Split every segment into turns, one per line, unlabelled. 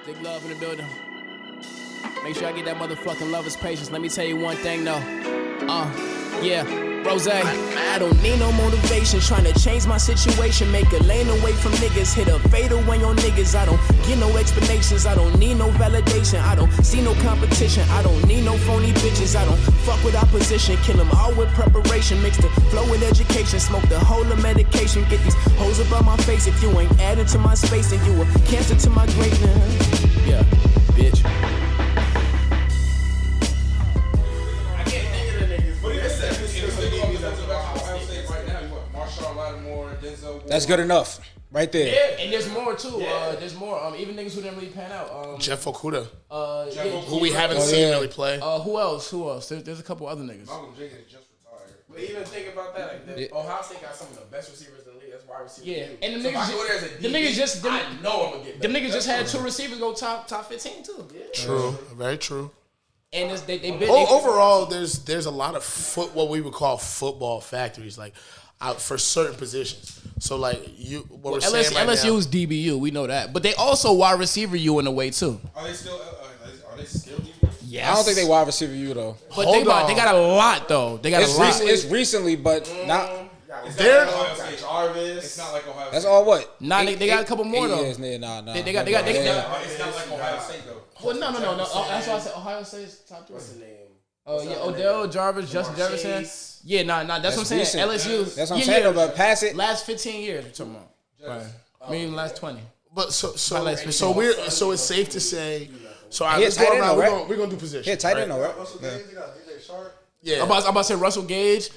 Big love in the building. Make sure I get that motherfucking lover's patience. Let me tell you one thing though. Rose, I don't need no motivation. Trying to change my situation. Make a lane away from niggas. Hit a fatal when your niggas. I don't get no explanations. I don't need no validation. I don't see no competition. I don't need no phony bitches. I don't fuck with opposition. Kill them all with preparation. Mix the flow with education. Smoke the whole of medication. Get these hoes up on my face. If you ain't adding to my space, then you a cancer to my greatness. Yeah, bitch.
That's good enough, right there.
Yeah, and there's more too. There's more. Even niggas who didn't really pan out.
Jeff Okuda,
who
we haven't seen really play.
Who else? There's a couple other niggas.
Malcolm Jenkins just retired. But even think about that. Like, Ohio State got some of the best receivers in the league. That's wide receivers.
Yeah, and the niggas just
I know I'm gonna get.
Them niggas just had two receivers go top 15 too. Yeah.
True, very true.
And they
overall, there's a lot of what we would call football factories, like out for certain positions. So like we're saying right
LSU
now,
is DBU, we know that, but they also wide receiver you in a way too.
Are they still DBU?
Yes.
I don't think they wide receiver you though.
But they got a lot though. They got a lot.
It's recently, but not.
They're Jarvis. It's not like Ohio State.
That's all what?
Nah, they got a couple more though.
They got.
They got.
It's not like Ohio State though.
Well, no. That's why I said Ohio State's top 3. What's the name? Odell, Jarvis, Justin Jefferson. Yeah, nah. That's what I'm saying. LSU.
That's what I'm saying. But pass it.
Last 15 years, you're talking about. Right. I mean, last 20.
But so it's safe to say. So let's go around. We're gonna do position.
Yeah, tight end, right?
Yeah.
I'm about to say Russell Gage.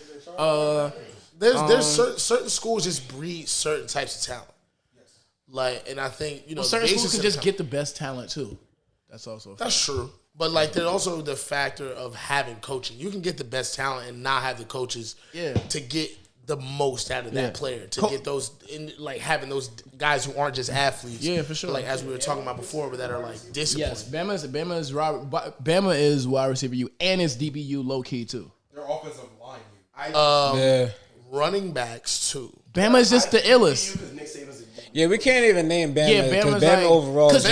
There's certain schools just breed certain types of talent. Like, and I think
certain schools can just get the best talent too. That's also
that's true. But like, there's also the factor of having coaching. You can get the best talent and not have the coaches to get the most out of that player. To get those, having those guys who aren't just athletes.
Yeah, for sure.
Like as we were talking about before, but that are like disciplined.
Yes, Bama is wide receiver U and it's DBU low key too.
Their offensive line.
Running backs too.
Bama is just the illest.
Yeah, we can't even name Bama.
Yeah, Bama's
Bama
like,
overall.
Because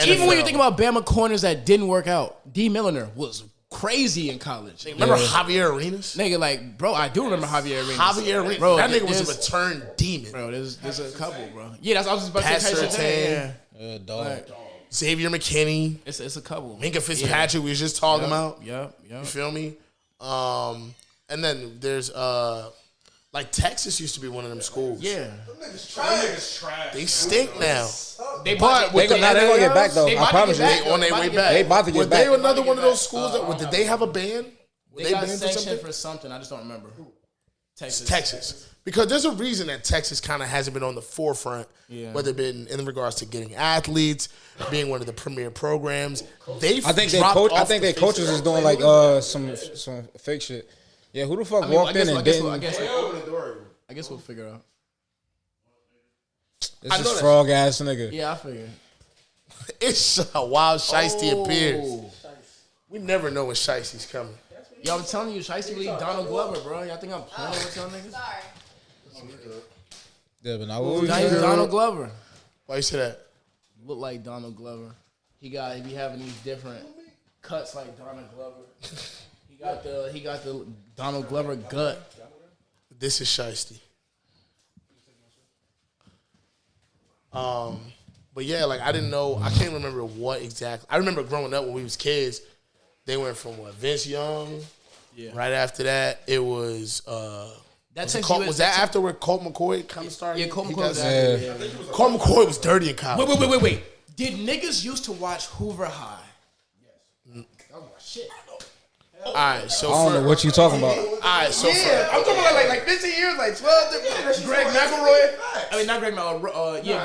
even when you think about Bama corners that didn't work out, D. Milliner was crazy in college.
Remember Javier Arenas?
Nigga, like, bro, I do remember Javier Arenas.
Javier Arenas.
Bro,
that nigga was a return demon.
Bro, there's a couple, bro. Yeah, that's what I was just about to say.
Yeah.
Dog.
Xavier McKinney.
It's a couple.
Minka Fitzpatrick, we was just talking about.
Yep.
You feel me? And then there's like Texas used to be one of them schools.
Yeah.
Them niggas trash.
They stink now.
They gonna get back though. I promise you.
They on their way back.
They about to get back.
Were they another one of those schools did they have a ban?
They got sanctioned for something. I just don't remember.
Texas. Because there's a reason that Texas kind of hasn't been on the forefront, whether it been in regards to getting athletes, being one of the premier programs. I think
their coaches is doing like some fake shit. Yeah, who the fuck walked in and didn't?
I guess we'll figure out.
It's this frog ass nigga.
Yeah, I figured.
It's a wild Shiesty appears. We never know when Shiesty's coming.
Yo, I'm telling you, Shiesty league Donald Glover, bro. Y'all think I'm playing with y'all niggas?
Sorry.
Yeah, but now
He's Donald Glover.
Why you say that?
Look like Donald Glover. He be having these different cuts like Donald Glover. He got the Donald Glover gut.
This is Shiesty. But yeah, like I didn't know. I can't remember what exactly. I remember growing up when we was kids. They went from Vince Young. Yeah. Right after that, it was. Was that after where Colt McCoy kind of started?
Yeah, Colt McCoy was after. Yeah.
Colt McCoy was dirty in college.
Wait. Did niggas used to watch Hoover High? Yes. Oh shit.
All right, so
I don't know what you talking about.
All right, so
I'm talking about like 15 years, like 12. Greg McElroy. I mean, not Greg McElroy.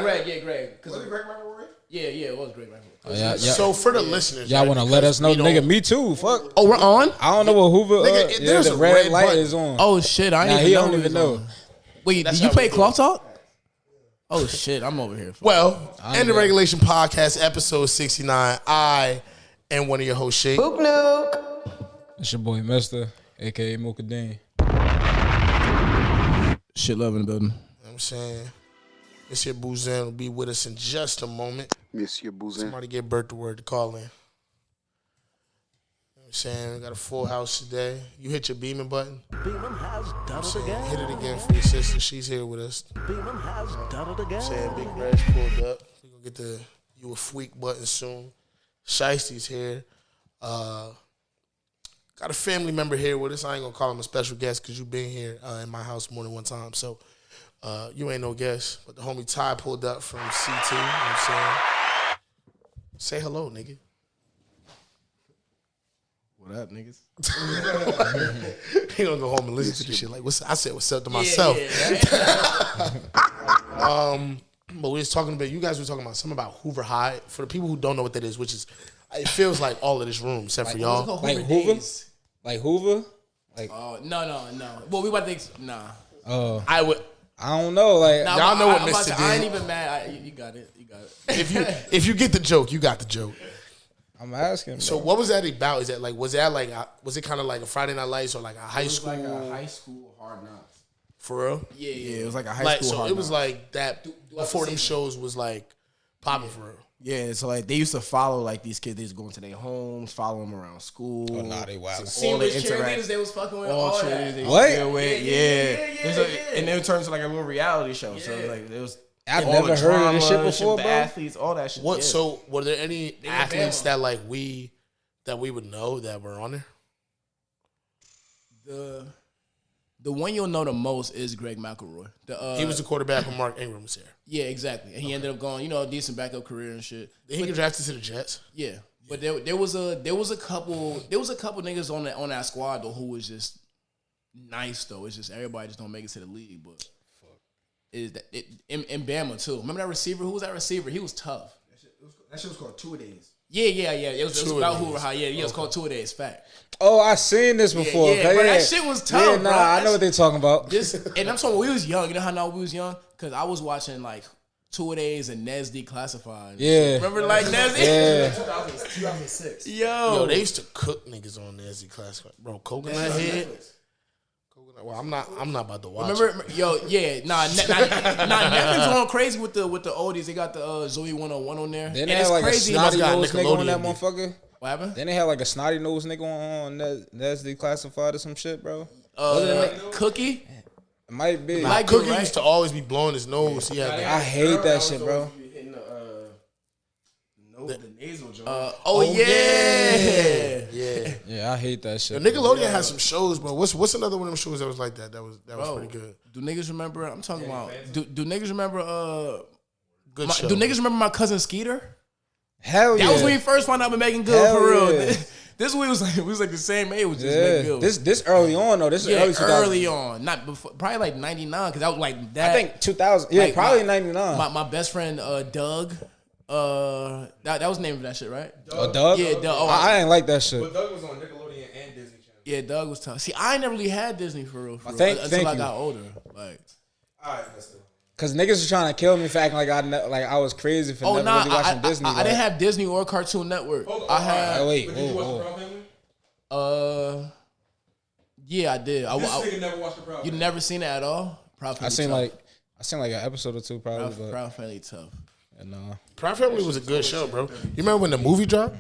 Greg.
Was it Greg McElroy?
Yeah, it was Greg McElroy.
Yeah.
So for the listeners,
y'all want to let us know, nigga? Me too. Fuck.
Oh, we're on.
I don't know what Hoover.
There's
the
a
red light
button.
is on.
Oh shit, he don't even know. Wait,
That's
did you
how
play
we do
Cloth Talk? Oh shit, I'm over here.
Well, End the Regulation Podcast, episode 69. I am one of your hosts, Shay.
Boop Nuke.
It's your boy Mister, aka Mocha Dean.
Shit love in the building.
You know what I'm saying? Monsieur Bouzin will be with us in just a moment.
Monsieur Bouzin.
Somebody get Bert the word to call in. I'm saying we got a full house today. You hit your beaming button.
Beeman has done it again.
Hit it again for your sister. She's here with us.
Beeman has done it again.
Saying Big Reg pulled up. We're gonna get the you a freak button soon. Shiesty's here. Got a family member here with us. I ain't gonna call him a special guest because you've been here in my house more than one time. So you ain't no guest. But the homie Ty pulled up from CT. You know what I'm saying? Say hello, nigga.
What up, niggas?
He gonna go home and listen to this shit. Like, I said what's up to myself. But we was talking about, you guys were talking about something about Hoover High. For the people who don't know what that is, which is, it feels like all of this room except for y'all.
Like Hoover? Like Hoover? Like
No. Well, we about to nah.
I
don't know. Like
nah,
y'all know what Mr. did.
I ain't even mad. You got it.
If you get the joke, you got the joke.
I'm asking. Bro.
So what was that about? Is that like was it kind of like a Friday Night Lights or like a high school?
Like a high school Hard Knocks.
For real?
Yeah.
It was like a high
Like
school.
so,
Hard
it was
Knocks.
like that before them shows was like popping for real.
Yeah, so like they used to follow like these kids. They used to go into their homes, follow them around school.
Oh, nah, they wild.
All the cheerleaders they was fucking with. All
What?
that. Yeah. And then it turned to like a little reality show. So like it was.
I've never heard of this shit before,
the
bro.
Athletes, all that shit.
What? So were there any athletes that like we would know that were on there?
The one you'll know the most is Greg McElroy.
He was the quarterback when Mark Ingram was here.
Yeah, exactly. And he ended up going, decent backup career and shit.
Did he get drafted to the Jets?
Yeah, but there was a couple niggas on that squad though who was just nice though. It's just everybody just don't make it to the league. But in Bama too. Remember that receiver? Who was that receiver? He was tough.
That shit was called 2 Days.
Yeah. It was about Hoover High. Yeah, it was called 2 Days. Fact.
Oh, I seen this before.
Yeah, bro, that shit was tough.
Yeah,
bro.
I know what they talking about.
And I'm talking. We was young. You know how we was young? Because I was watching like 2 Days and Nes Declassified.
Yeah.
Remember like Nes?
Yeah.
2006.
Yo,
they used to cook niggas on Nancy Classified. Bro, coconut head. Well, I'm not about to watch.
Remember, Netflix going crazy with the oldies. They got the Zoe 101 on there.
Then
And
they
it's
had like
crazy.
a snotty
got
nose nigga on that
Nickelodeon.
motherfucker.
What happened?
Then they had like a snotty nose nigga on That's Declassified or some shit, bro.
Cookie?
It might be.
Like
Cookie
it, right?
used to always be blowing his nose. He had
I hate that shit, bro.
Hitting the nasal joint.
yeah.
Yeah, I hate that shit.
Nickelodeon had some shows, bro. What's another one of them shows that was like that? That was pretty good.
Do niggas remember? I'm talking about. Do niggas remember?
Good show.
Do niggas remember my cousin Skeeter?
Hell yeah.
That was when we first found out about making good
Hell
for real.
yeah.
This we was like the same age. Was just
Yeah.
making good.
This early on though. This is early 2000.
early on, not before. Probably like 99, because I was like that.
I think 2000. Yeah,
like,
probably 99.
My best friend Doug. That was the name of that shit, right?
Oh, Doug?
Yeah, Doug. Oh,
I ain't like that shit.
But Doug was on Nickelodeon and Disney Channel.
Yeah, Doug was tough. See, I ain't never really had Disney for real
Thank
until I
you.
got older. Like,
All right, that's it.
Cause niggas was trying to kill me for acting like I was crazy for never really watching Disney.
I didn't have Disney or Cartoon Network. I had.
Wait,
But did you watch the Proud Family?
Yeah, I did.
This nigga never watched the Proud
You
Family.
never seen it at all? Proud Family
I seen
tough.
like an episode or two probably, but
Proud Family tough.
no.
Proud Family was a good show, bro. You remember when the movie dropped?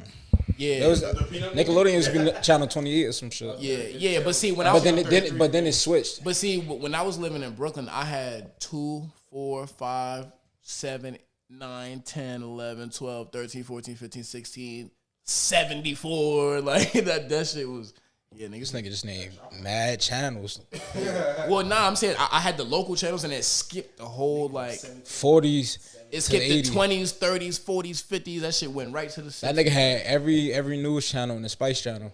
Yeah,
It was Nickelodeon used to be channel 28 or some shit.
yeah. But see, when I
But
was
then it switched.
But see, when I was living in Brooklyn, I had 2, 4, 5, 7, 9, 10, 11, 12, 13, 14, 15, 16, 74. Like that shit was. Yeah,
This
niggas.
nigga just named mad channels.
Well, nah, I'm saying I had the local channels and it skipped the whole like.
40s.
It
to
skipped the
80s.
20s, 30s, 40s, 50s. That shit went right to the 60s.
That nigga had every news channel and the Spice channel.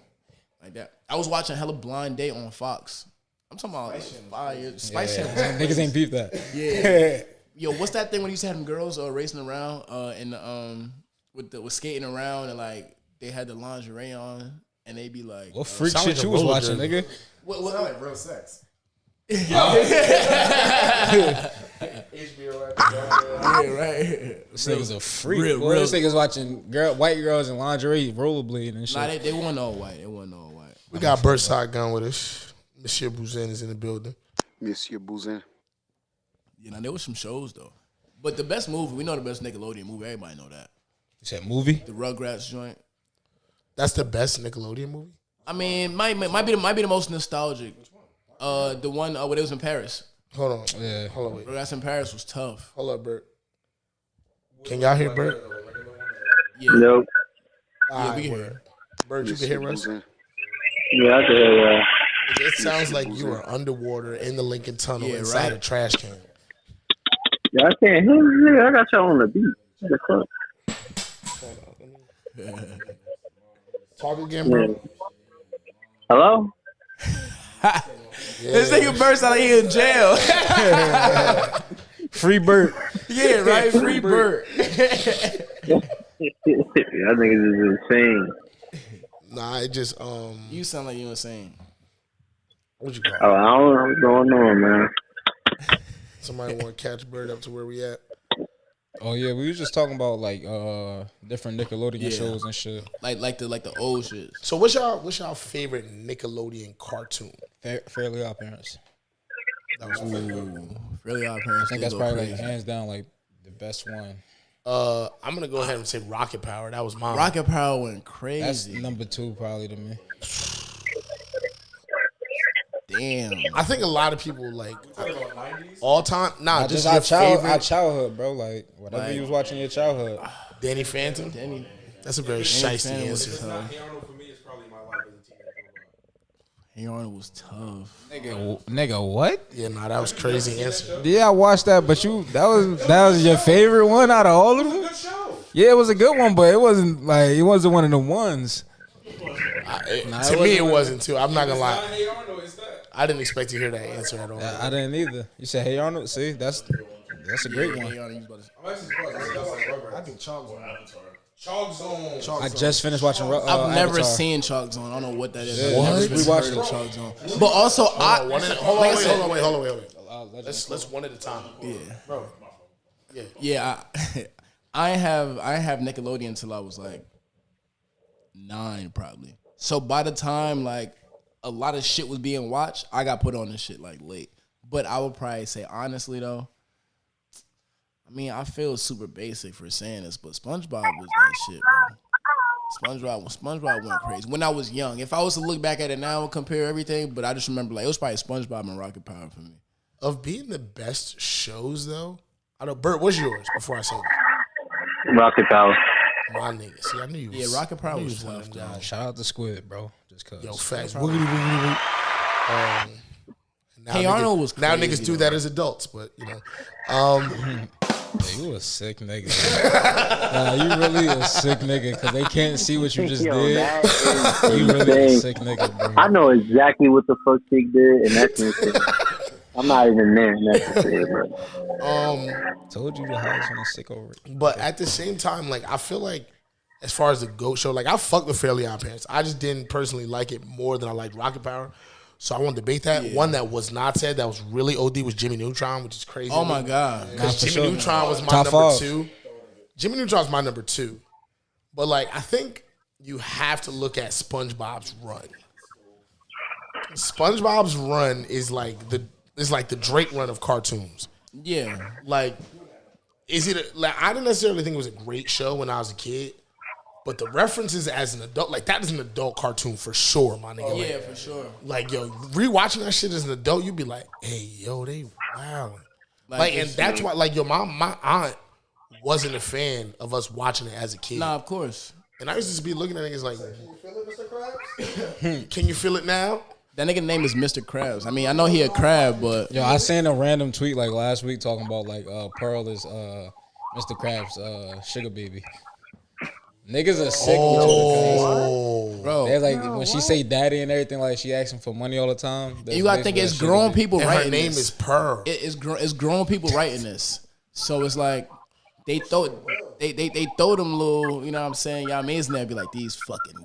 Like that. I was watching hella Blind Date on Fox. I'm talking about 5 years. Spice Channel.
Niggas ain't beef that.
Yeah. Yo, what's that thing when you used to have them girls racing around and with skating around and like they had the lingerie on and they be like,
What freak
Sound
shit
like a
you was
roller
watching,
derby.
nigga?
what
Sound like real sex.
yeah, right.
This nigga's a freak.
real-
boy. This nigga's watching white girls in lingerie rollerblading and shit.
Nah, they weren't all white. They weren't all white.
We got Bert Shotgun with us. Monsieur Bouzin is in the building.
Monsieur Bouzin.
You know, there was some shows though. But the best movie, we know the best Nickelodeon movie. Everybody know that.
You said movie?
The Rugrats joint.
That's the best Nickelodeon movie?
I mean, might be the most nostalgic. The one where it was in Paris.
Hold on. Yeah. Hold on, wait.
Rugrats in Paris was tough.
Hold up, Bert. Can y'all hear Bert?
Yeah.
Nope.
Yeah, we can hear.
Bert, you can hear us?
Yeah, I can hear y'all.
It sounds like you are underwater in the Lincoln Tunnel inside a trash can.
Yeah, I can't hear you. I got y'all on the beat. What the fuck?
Talk again, bro.
Hello?
This nigga Bert sound like he in jail.
Free Bert.
Yeah, right? Free Bert.
I think it's insane.
Nah, it just
You sound like you insane.
What you call it?
Oh, I don't know what's going on, man.
Somebody want to catch Bert up to where we at?
Oh yeah, we was just talking about like different Nickelodeon shows and shit.
Like the old shit.
So what's y'all favorite Nickelodeon cartoon?
Fairly Odd Parents.
That was
Really Odd Parents.
I think that's probably like hands down like the best one.
I'm gonna go ahead and say Rocket Power. That was mine.
Rocket Power went
That's
crazy.
number 2 probably to me.
Damn.
I think a lot of people like all time. Nah, just
our
your favorite.
our childhood, bro. Like whatever you was watching in your childhood.
Danny Phantom. That's a very shiesty
Phantom was
answer.
tough.
Hey Arnold for me is probably my life as a teenager.
Hey Arnold was tough.
Nigga, what?
Yeah, nah, that was crazy answer.
Yeah, I watched that, but that was your favorite one out of all of them?
Good show.
Yeah, it was a good one, but it wasn't one of the ones.
To me, it wasn't too. I'm not gonna lie.
Hey Arnold, it's that.
I didn't expect to hear that answer at all.
I didn't either. You said, "Hey Arnold." See, that's a great one.
I'm actually surprised. I think Chalk Zone. Chalk Zone.
I just finished watching.
I've never
Avatar.
seen Chalk Zone. I don't know what that is.
Yeah,
I've never
we watched
heard of
it.
Chalk Zone. But also,
Hold on, wait. Let's one at a time.
Yeah, I have Nickelodeon until I was like 9 probably. So by the time like a lot of shit was being watched, I got put on this shit like late. But I would probably say honestly though, I mean I feel super basic for saying this, but SpongeBob was that shit, bro. SpongeBob went crazy when I was young. If I was to look back at it now and compare everything, but I just remember like it was probably SpongeBob and Rocket Power for me.
Of being the best shows though, I don't. Bert, what's yours? Before I say this,
Rocket Power.
my nigga. See, I knew you.
Yeah, Rocket Power was tough.
Nah, shout out to Squid, bro. Just cause.
Yo, facts. Wiggity, wiggity, wiggity. Now
Hey Arnold was
now
crazy,
niggas do that as adults, but you know.
Yeah, you a sick nigga. Nah, you really a sick nigga because they can't see what you just
Yo,
did.
that is
You really a
insane.
sick nigga, bro.
I know exactly what the fuck Sig did, and that's insane. I'm not even there, and that's insane, bro.
Told you the highest one is sick over it.
But at the same time, like I feel like as far as the GOAT show, like I fucked with Fairly Odd Parents. I just didn't personally like it more than I liked Rocket Power. So I want to debate that. One that was not said that was really OD was Jimmy Neutron, which is crazy.
Oh my god.
Because
Nah, for
Jimmy
sure.
Neutron was my
Top
number
5.
2. Jimmy Neutron's my number 2. But like I think you have to look at SpongeBob's run. SpongeBob's run is like the Drake run of cartoons.
Yeah.
Like, is it like I didn't necessarily think it was a great show when I was a kid, but the references as an adult, like that is an adult cartoon for sure, my nigga.
Yeah, for sure.
Like yo, rewatching that shit as an adult, you'd be like, hey, yo, they wow. Like and that's why, like, yo, my aunt wasn't a fan of us watching it as a kid.
Nah, of course.
And I used to just be looking at niggas like, can you feel it now?
That nigga name is Mr. Krabs. I mean, I know he a crab, but
Yo, I seen a random tweet like last week talking about like Pearl is Mr. Krabs' sugar baby. Niggas are sick.
bro,
They're like when she say daddy and everything, like she asking for money all the time.
you gotta think it's grown people
And
writing
her name
this.
is Pearl.
It's grown people writing this. So it's like they throw them little, you know what I'm saying, y'all amazing there be like these fucking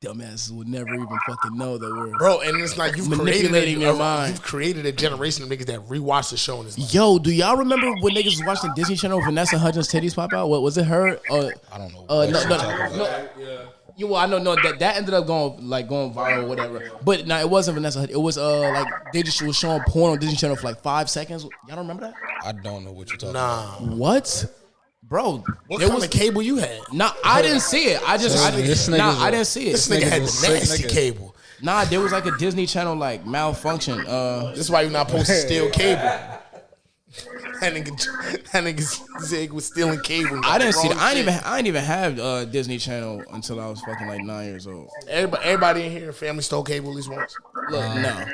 dumbasses would never even fucking know that we're
Bro, and it's like
manipulating their mind.
You've created a generation of niggas that rewatch the show and it's like,
Yo, do y'all remember when niggas was watching the Disney Channel Vanessa Hudgens titties pop out? What was it her?
I don't know.
No. Well, I know that ended up going viral or whatever. But no, it wasn't Vanessa. It was like they just was showing porn on Disney Channel for like 5 seconds. Y'all don't remember that?
I don't know what you're talking about.
What? Bro,
what kind of cable you had?
Nah, I didn't see it. I didn't see it.
This nigga had the nasty cable.
Nah, there was like a Disney Channel like malfunction.
This is why you're not supposed to steal cable. That nigga Zig was stealing cable.
I didn't see it. I didn't even have Disney Channel until I was fucking like 9 years old.
Everybody in here, family stole cable at least once.
Look, no.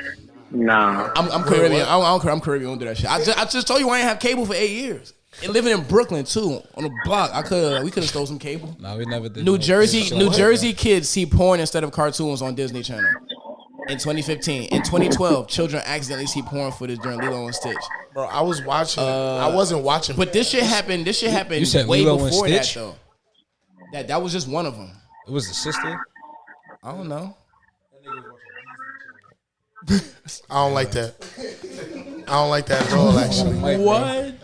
Nah.
I'm Caribbean. I don't care. I'm Caribbean. I don't do that shit. I just told you I ain't have cable for 8 years. And living in Brooklyn too, on the block, we could have stole some cable.
No, we never did.
New Jersey kids see porn instead of cartoons on Disney Channel. In 2015, in 2012, children accidentally see porn footage during Lilo and Stitch.
Bro, I was watching. I wasn't watching.
But this shit happened. This shit happened way before that though. That was just one of them.
It was the sister.
I don't know.
I don't like that. I don't like that at all, actually.
What?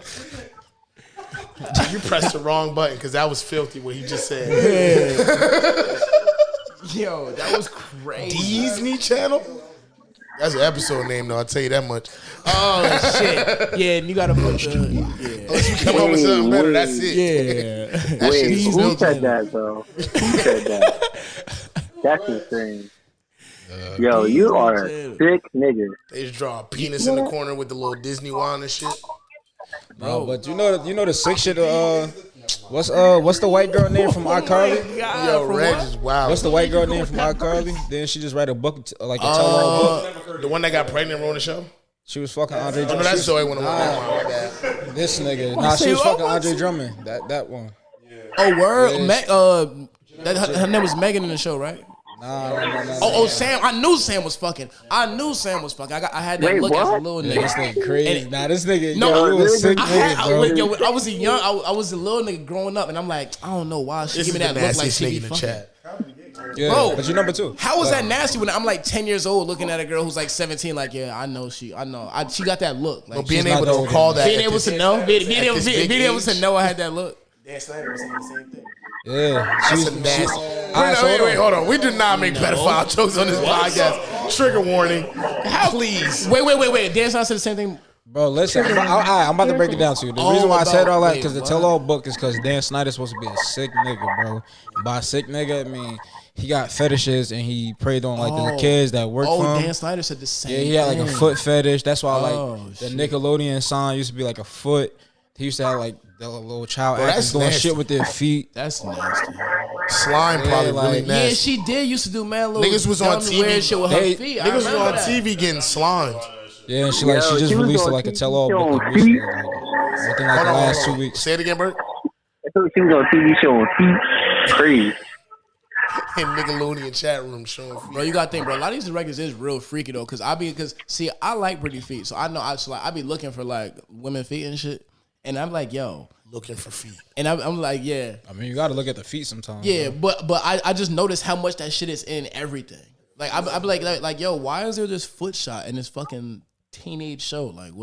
You pressed the wrong button because that was filthy what he just said.
Yo, that was crazy.
Disney Channel? That's an episode name, though. I'll tell you that much.
Oh, shit. Yeah, and you got to put the... Yeah.
Unless you come up with something better, that's it.
Yeah.
Wait, who said that, though? Who said that? That's insane. Yo, you are a sick nigga.
They just draw a penis in the corner with the little Disney wand and shit.
Bro, but you know the sick shit. What's the white girl name from iCarly?
Yo, Reg is wild.
What's the white girl name from iCarly? Didn't she just write a book, like a tell-all book?
The one that got pregnant and on the show?
She was fucking Andre Drummond.
Oh, no, that's Zoe when I went.
This nigga. Nah, she was fucking Andre Drummond. That one.
Oh, word? Yeah. Her name was Megan in the show, right?
Nah.
Oh, Sam! I knew Sam was fucking. I had that look as a little nigga.
This nigga crazy. This nigga.
No,
you a sick nigga, bro.
I was a little nigga growing up, and I'm like, I don't know why she give me that look like she be fucking.
Yeah,
bro,
but you're number 2.
How was that nasty when I'm like 10 years old looking at a girl who's like 17? Like, yeah, I know. She got that look. Like,
being able to recall that,
being able to know, being able to know I had that look.
Dan Snyder was saying the same thing.
Yeah,
that's a nasty. Wait, hold on. We do not make pedophile jokes on this podcast. Trigger warning. Please.
Wait. Dan Snyder said the same thing.
Bro, listen. I'm about to break it down to you. The reason why I said all that because the tell-all book is because Dan Snyder's supposed to be a sick nigga, bro. And by sick nigga, I mean he got fetishes and he preyed on like the kids that work for him.
Dan Snyder said the same.
Yeah, he had like a foot fetish. That's why the
shit.
Nickelodeon sign used to be like a foot. He used to have like the little child actors doing shit with their feet.
That's nasty.
Slime probably really nasty.
Yeah, she did used to do mad little
niggas was on TV.
Shit with her feet.
Niggas was on TV getting slimed.
Yeah, and she just released like a tell-all book recently, within like the last 2 weeks.
Say it again, Bert.
I thought she was on a TV show on feet. Crazy.
In Nickelodeon chat room showing feet.
Bro, you gotta think, bro. A lot of these directors is real freaky though, cause I like pretty feet, so I know I be looking for like women feet and shit. And I'm like, yo.
Looking for feet.
And I'm like, yeah.
I mean, you got to look at the feet sometimes.
Yeah, bro. but I just noticed how much that shit is in everything. Like, I'd be like, yo, why is there this foot shot in this fucking teenage show? Like,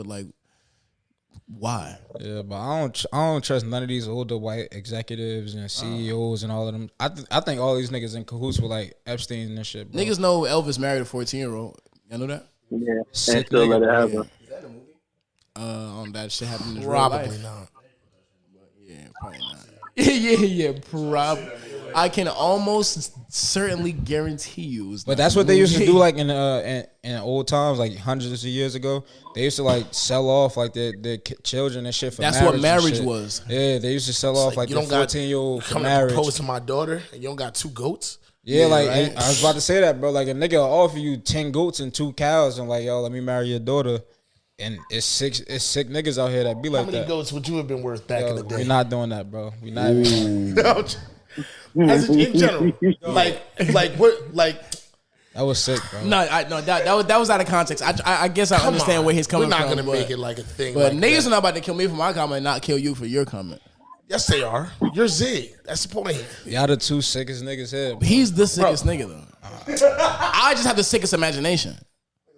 why?
Yeah, but I don't trust none of these older white executives and CEOs and all of them. I think all these niggas in cahoots with like Epstein and shit, bro.
Niggas know Elvis married a 14-year-old. Y'all know that?
Yeah.
Sick
and still
nigga,
let it
bro.
happen.
That shit happened in real
Probably
life.
not.
Yeah, probably not. yeah, probably. I can almost certainly guarantee you.
But that's what they used to do, like in old times, like hundreds of years ago. They used to like sell off like their children and shit for
that's
marriage.
That's what marriage was.
Yeah, they used to sell off like
you
the 14-year-old for marriage.
Propose to my daughter, and you don't got 2 goats.
Yeah, like
right?
I was about to say that, bro. Like a nigga will offer you 10 goats and 2 cows, and like, yo, let me marry your daughter. And it's sick niggas out here that be like that.
How many goats would you have been worth back in the day?
We're not doing that, bro. We're not even.
As in general, like what, like.
That was sick, bro.
No, that was out of context. I guess I understand where he's coming from.
We're not gonna make it like a thing.
But
like
niggas
that.
are not about to kill me for my comment and not kill you for your comment.
Yes, they are. You're Zig. That's the point.
Y'all the 2 sickest niggas here. Bro.
He's the sickest nigga though. I just have the sickest imagination.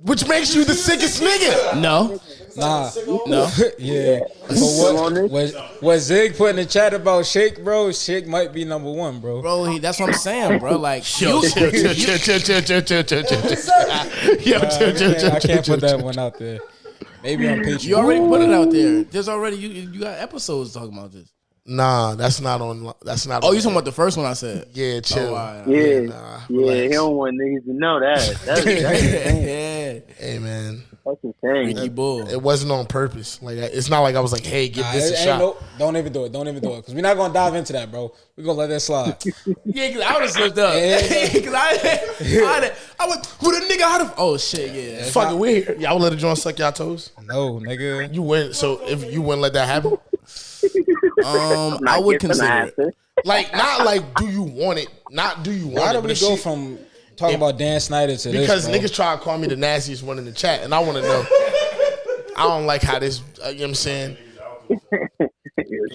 Which makes you the sickest nigga.
No.
Nah,
No.
yeah. But what Zig put in the chat about Shake, bro? Shake might be number one, bro.
Bro, that's what I'm saying, bro. Like,
Chill.
I can't put that one out there. Maybe on Patreon.
you already put it out there. There's already you got episodes talking about this.
Nah, that's not on. That's not.
Oh,
on
you talking about the first one I said?
Yeah, chill.
Oh, all right.
Yeah, he don't want niggas to know that. That's insane.
Yeah.
Hey, man.
That's insane.
Ricky Bull.
It wasn't on purpose. Like, it's not like I was like, "Hey, give this a shot."
No, don't even do it. Don't even do it. Because we're not going to dive into that, bro. We're going to let that slide.
Yeah, because I would have slipped up. Because I went, who the nigga out of? Oh, shit, yeah.
It's fucking weird. Y'all let a joint suck y'all toes?
No, nigga.
You wouldn't. So if you wouldn't let that happen,
I would consider it.
like, not like, do you want it? Not do you want
Why
it?
do
but
we
if
go
she-
from talking about Dan Snyder to
Because
this, bro?
niggas try to call me the nastiest one in the chat, and I want to know. I don't like how this. You know what I'm saying?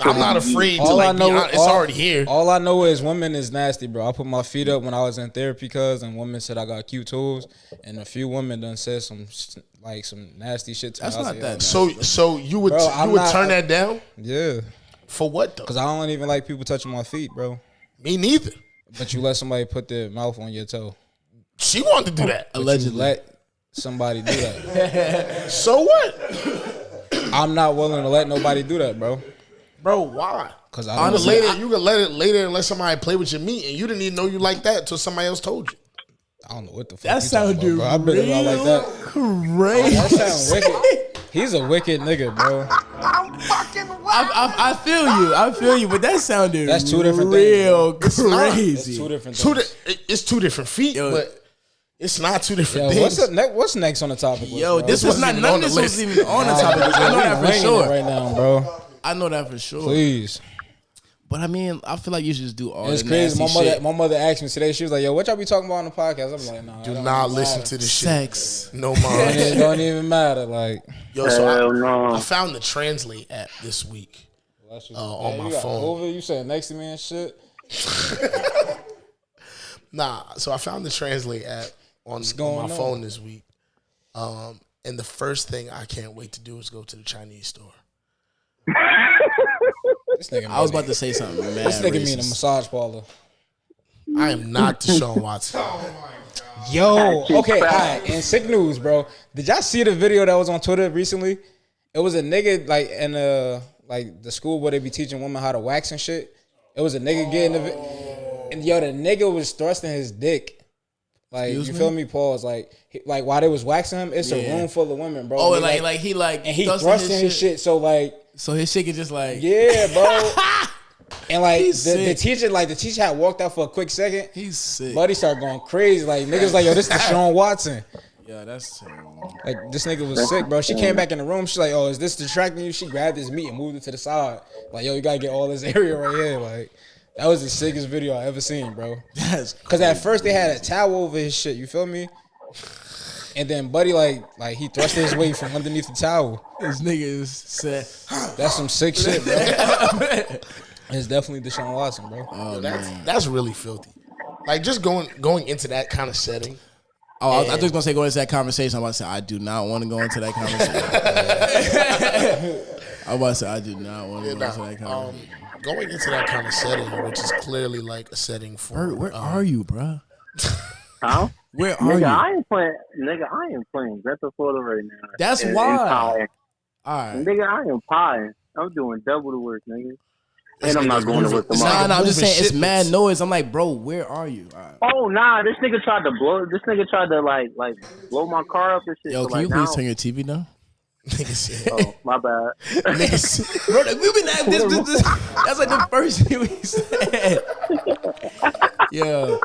I'm not afraid to like be honest. It's already here.
All I know is women is nasty, bro. I put my feet up when I was in therapy, and women said I got cute tools, and a few women done said some nasty shit to me.
That's not that.
So you would
Bro,
you would turn that down
Yeah,
for what though?
because I don't even like people touching my feet, bro.
Me neither.
But you let somebody put their mouth on your toe.
She wanted to do that.
But you let somebody do that.
So what,
I'm not willing to let nobody do that, bro.
bro? Why?
Because
You
I
can
don't.
let it later and let somebody play with your meat, and you didn't even know you like that until somebody else told you.
I don't know what the fuck.
That
you talking
sounded
about, bro. I've been around like that.
crazy.
That sound wicked. He's a wicked nigga, bro.
I feel you, but that sounded
That's two different
real
things,
It's not.
crazy.
It's two different things.
It's two different feet,
Yo.
but it's not two different
Yo,
things.
what's next on the topic?
Yo,
bro?
this was not
wasn't even
none
on
of
the
this was
list.
even on the topic. I know that for
Winging it
sure.
right now, bro.
I know that for sure.
Please.
But I mean, I feel like you should just do all
It's
the
crazy.
nasty shit.
My mother asked me today. She was like, "Yo, what y'all be talking about on the podcast?" I'm like, "Nah,
Do
it don't
not
even
listen
matter.
to this shit.
Sex.
No
It
mind.
don't even matter." Like,
Yo, so
Hell no.
I found the Translate app this week. On my
you got
phone.
COVID, you sitting next to me and shit.
Nah, so I found the Translate app on
going
my
on?
phone this week. And the first thing I can't wait to do is go to the Chinese store.
This nigga,
I was about to say something. Man,
this nigga mean a massage parlor.
I am not Deshaun Watson.
Yo, okay, all right. And sick news, bro. Did y'all see the video that was on Twitter recently? It was a nigga like in the school where they be teaching women how to wax and shit. It was a nigga getting the and yo, the nigga was thrusting his dick. Like, you feel me? Pause. Like while they was waxing him, it's a room full of women, bro.
Oh,
and he thrusting his shit. So like,
so his shit is just like,
yeah, bro. And like
He's
the
sick.
teacher had walked out for a quick second.
he's sick.
Buddy started going crazy. Like niggas like, yo, this is Deshaun Watson.
Yeah, that's terrible.
Like this nigga was sick, bro. She came back in the room. She's like, "Oh, is this distracting you?" She grabbed his meat and moved it to the side. Like, yo, you gotta get all this area right here. Like, that was the sickest video I ever seen, bro.
That's
Cause at first they had a towel over his shit. You feel me? And then Buddy like he thrust his weight from underneath the towel.
this nigga is said.
That's some sick shit, bro. It's definitely Deshaun Watson, bro.
Yo, that's really filthy. Like, just going into that kind of setting.
Oh, I was just gonna say go into that conversation. I'm about to say I do not want to go into that conversation. I'm about to say I do not want to go into that conversation.
Going into that kind of setting, which is clearly like a setting for.
Where are you, bro?
Huh?
Where are
Nigga,
you?
I ain't playing Grand Theft Auto right now.
That's
And
why.
pie.
All right.
Nigga, I am pie. I'm doing double the work, nigga. And I'm not going to work tomorrow.
Nah, I'm just saying it's
Moving
mad
shipments.
noise. I'm like, bro, where are you? All right.
Oh nah, this nigga tried to like blow my car up and shit.
Yo,
so,
can
like,
you please
now-
turn your TV down?
Nigga said.
Oh, my bad.
Nigga said.
Bro, we've been at this. That's like the first thing we said. Yeah,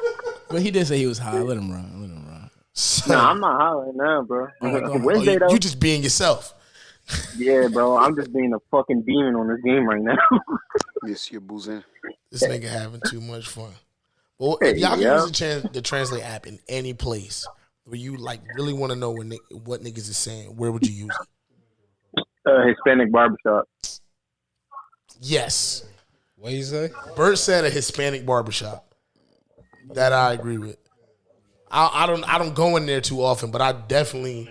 but he did say he was high. Let him run.
Nah, I'm not high right now, bro.
Oh,
Wednesday though.
You just being yourself.
Yeah, bro. I'm just being a fucking demon on this game right now.
This nigga having too much fun. Well, if y'all can use the Translate app in any place where you like really want to know what niggas is saying, where would you use it?
Hispanic barbershop.
Yes.
What you say?
Bert said a Hispanic barbershop. That I agree with. I don't go in there too often, but I definitely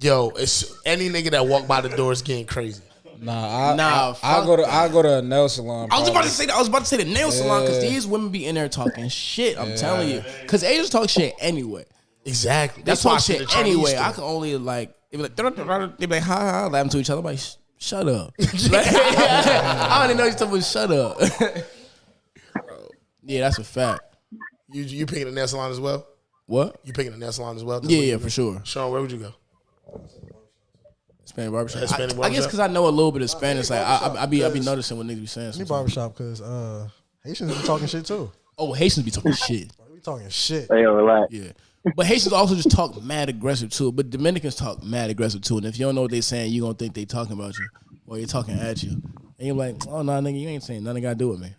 Yo, it's any nigga that walk by the door is getting crazy.
I go to a nail salon.
I was about to say the nail salon because these women be in there talking shit. I'm telling you, because Asians talk shit anyway.
Exactly.
They talk shit anyway. I can only like they be like ha, laughing to each other. I'm like, shut up. Like, I don't even know you're talking about. Shut up. Yeah, that's a fact.
You picking a nail salon as well?
What?
You picking a nail salon as well?
Yeah, for sure.
Sean, where would you go?
Spanish barbershop. I guess because I know a little bit of Spanish. Like I be noticing what niggas be saying.
Me barbershop because Haitians be talking shit too.
Oh, Haitians be talking shit.
We talking shit.
Hey, relax.
Yeah. But Haitians also just talk mad aggressive too. But Dominicans talk mad aggressive too. And if you don't know what they saying, you gonna think they talking about you or they talking at you. And you're like, oh nah, nigga, you ain't saying nothing got to do with me.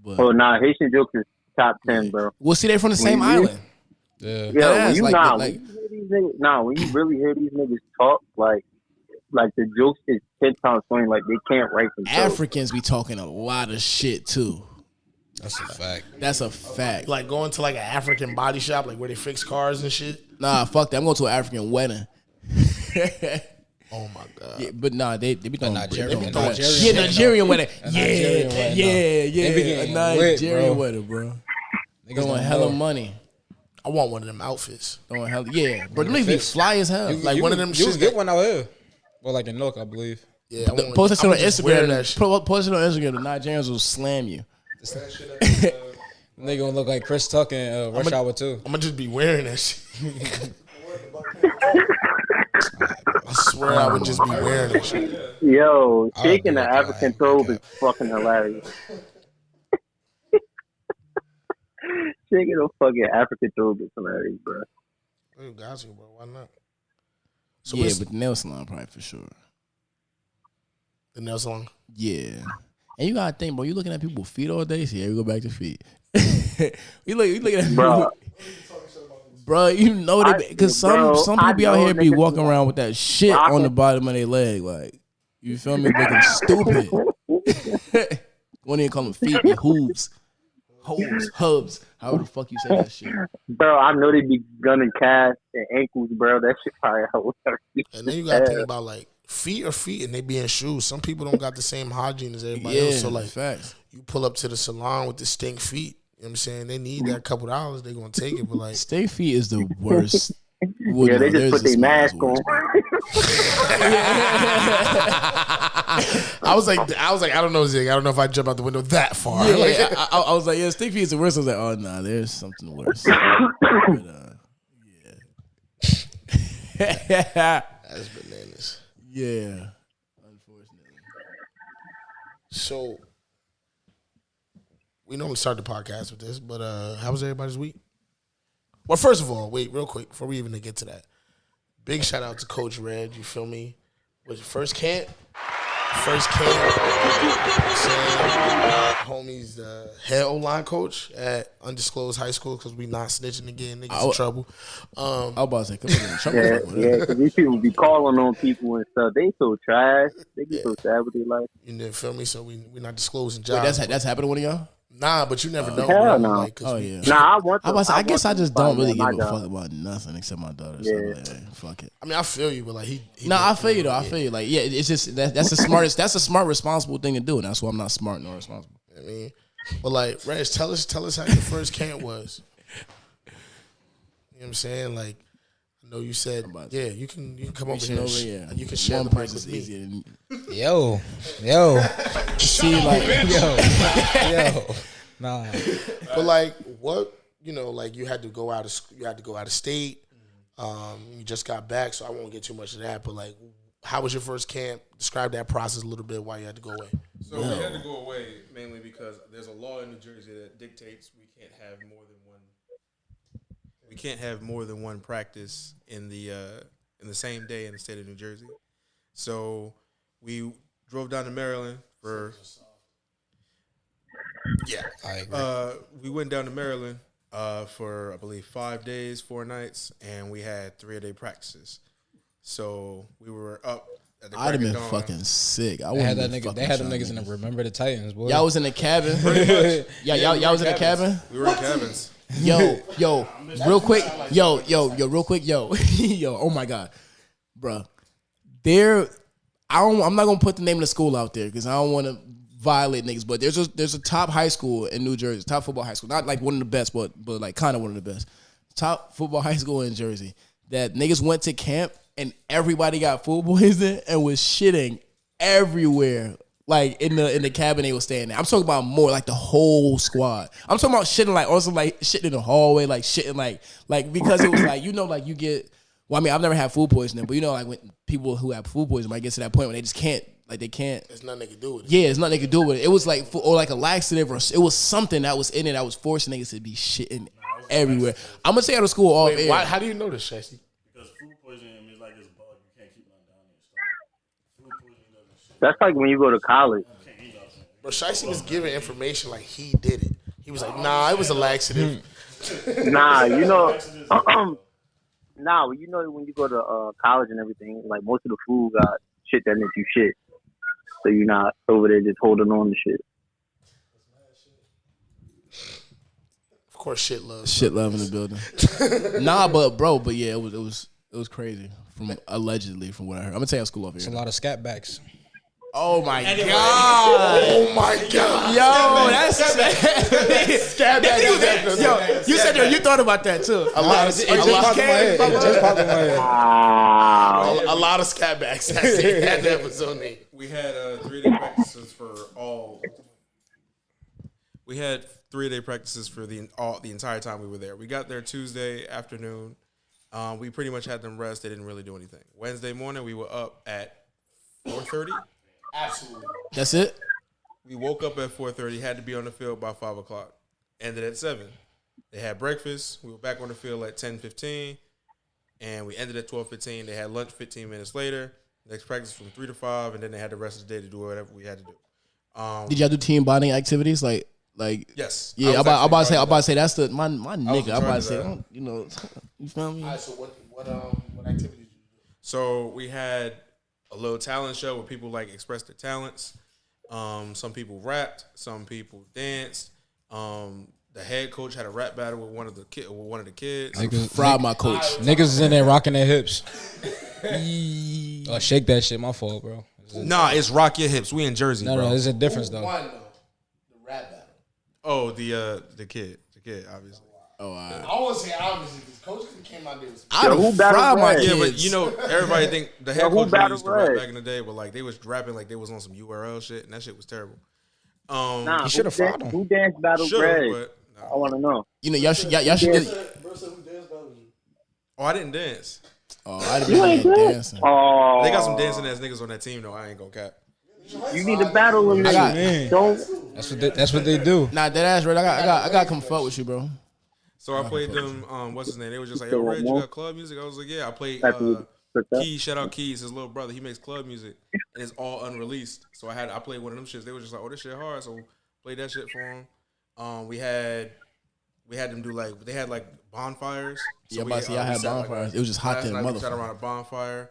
But
Haitian jokes is top 10, bro.
Well, see, they from the same island.
Yeah,
when you
when you really hear these niggas talk, like the jokes is 10 times funny. Like they can't write themselves.
Africans be talking a lot of shit too.
That's a fact.
That's a fact.
Like going to like an African body shop, like where they fix cars and shit.
Nah, fuck that. I'm going to an African wedding.
Oh my god.
Yeah, but nah, they be throwing
Nigerian
wedding.
Nigerian wedding.
A Nigerian wedding, bro. Throwing hella money.
I want one of them outfits.
Throwing hella, yeah, bro. Them niggas be fly as hell.
Like one of them.
You can get one out here. Well, like in Newark, I believe.
Yeah,
post it on Instagram. Post it on Instagram. The Nigerians will slam you.
They gonna look like Chris Tucker and Rush Hour 2.
I'm gonna just be wearing that shit. I swear I would just be wearing that shit.
Yo, shaking the African throat is fucking hilarious. Shaking a fucking African throat is hilarious, bro.
You got you, bro. Why not?
So yeah, but the nail salon probably for sure.
The nail salon?
Yeah. And you gotta think, bro, you looking at people's feet all day? So yeah, we go back to feet. you looking at people. Bro, you know that because some people be out here be walking around with that shit on the bottom of their leg, like you feel me, looking stupid. Won't even call them feet, be hooves, hubs. However the fuck you say that shit,
bro. I know they be gunning calves and ankles, bro. That shit probably hilarious.
And then you gotta think about like feet are feet, and they be in shoes. Some people don't got the same hygiene as everybody else. So like,
facts.
You pull up to the salon with the stink feet. You know what I'm saying? They need that couple $, they gonna take it, but like
stink feet is the worst.
Yeah, they just put their mask on.
I was like, I don't know, Zig. I don't know if I jump out the window that far.
Yeah,
like,
I was like, yeah, stink feet is the worst. I was like, oh nah, there's something worse. But, yeah.
That's bananas.
Yeah, unfortunately.
So we normally start the podcast with this, but how was everybody's week? Well, first of all, wait, real quick, before we even get to that, big shout out to Coach Red, you feel me? Was your first camp? Homie's the head O-line coach at undisclosed high school because we not snitching again, niggas in trouble.
I was about to say, come on, in trouble.
Yeah, because these people be calling on people and stuff. They so trash. They be so sad with their life.
You feel me? So we not disclosing jobs.
Wait, that's happened to one of y'all?
Nah, but you never know.
Hell no.
Like,
yeah.
Nah,
I guess I just don't really give a fuck about nothing except my daughter. So like, hey, fuck it.
I mean, I feel you, but like he
I feel you though. I feel you. Like, yeah, it's just that's the smartest. That's a smart, responsible thing to do, and that's why I'm not smart nor responsible.
I mean, but like, Reg, tell us how your first camp was. You know what I'm saying? Like, I know you said, yeah, you can come over here. You can share the mic with me.
Yo.
See, like,
yo. Nah.
But like, what, you know, like you had to go out of state. You just got back, so I won't get too much of that. But like, how was your first camp? Describe that process a little bit. Why you had to go away.
So we had to go away mainly because there's a law in New Jersey that dictates we can't have more than one. We can't have more than one practice in the same day in the state of New Jersey. So we drove down to Maryland for.
Yeah, I agree.
We went down to Maryland for, I believe, 5 days, 4 nights, and we had 3-a-day practices. So we were up at the
I'd have been
dawn.
fucking sick.
They had them niggas in the Remember the Titans, boy.
Y'all was in the cabin. Y'all was in the cabin.
We were in cabins.
Yo, real quick. Yo. Oh my God. bruh. I'm not gonna put the name of the school out there because I don't want to violate niggas. But there's a top high school in New Jersey, top football high school, not like one of the best, but like kind of one of the best. Top football high school in Jersey that niggas went to camp and everybody got food poisoning and was shitting everywhere. Like in the cabin they was staying there. I'm talking about more like the whole squad. I'm talking about shitting like also like shitting in the hallway, like shitting like because it was like like you get. Well, I mean I've never had food poisoning, but like when people who have food poisoning might get to that point when they just can't they can't.
There's nothing they can do with it.
Yeah, it's nothing they can do with it. It was like or like a laxative or it was something that was in it that was forcing niggas to be shitting everywhere. I'm gonna say out of school off air.
How do you know this, Shasty?
Because food poisoning is like this bug. You can't keep nothing down in your stomach. Food poisoning doesn't shit.
That's like when you go to college.
But Shicey was giving information like he did it. He was like, nah, it was a laxative.
Nah, when you go to college and everything, like most of the food got shit that makes you shit. So you're not over there just holding on to shit.
Of course, shit love.
Shit love in the building. Nah, but yeah, it was crazy from allegedly from what I heard. I'm gonna tell you school off here.
It's a lot of scatbacks.
Oh my god!
Oh my god!
Yo, that's Scatbacks. Yo, you said you thought about that too.
A lot of scatbacks. That was on there.
We had 3-day practices for all. We had 3-day practices for the entire time we were there. We got there Tuesday afternoon. We pretty much had them rest. They didn't really do anything. Wednesday morning, we were up at 4:30.
Absolutely.
That's it.
We woke up at 4:30. Had to be on the field by 5 o'clock. Ended at 7. They had breakfast. We were back on the field at 10:15, and we ended at 12:15. They had lunch 15 minutes later. Next practice from 3 to 5, and then they had the rest of the day to do whatever we had to do.
Did y'all do team bonding activities like?
Yes.
Yeah, I'm about to say that's the my nigga. I'm about to say,
that.
you feel me?
All right, so what activities did you do?
So we had a little talent show where people expressed their talents. Some people rapped, some people danced. The head coach had a rap battle with one of the kids.
Fried my coach.
Niggas is in there rocking their hips. Shake that shit. My fault, bro.
Nah, it's rock your hips. We in Jersey, bro.
No, there's a difference though.
One though, the rap battle.
Oh, the kid, obviously.
Oh, I want to say obviously because Coach came out there.
Who battled
my
Red?
kids.
Yeah, but everybody think the head coach really used to rap back in the day, but they was rapping like they was on some URL shit, and that shit was terrible.
You should have fought him.
Who danced battle Red?
But no.
I want to know.
Y'all should get.
Oh, I didn't dance.
Oh, I didn't be dancing.
Oh,
They got some dancing ass niggas on that team though. I ain't gonna cap.
You need to battle them niggas. Don't.
That's what they do.
Nah, that ass Red. I got to come fuck with you, bro.
So I played them. What's his name? They were just like, "Yo, Red, you got club music?" I was like, "Yeah." I played Keys. Shout out Keys, his little brother. He makes club music, and it's all unreleased. So I played one of them shits. They were just like, "Oh, this shit hard." So played that shit for them. We had them do they had bonfires. So
I had bonfires. It was just hot there,
motherfucker. We sat
motherfucker.
around a bonfire.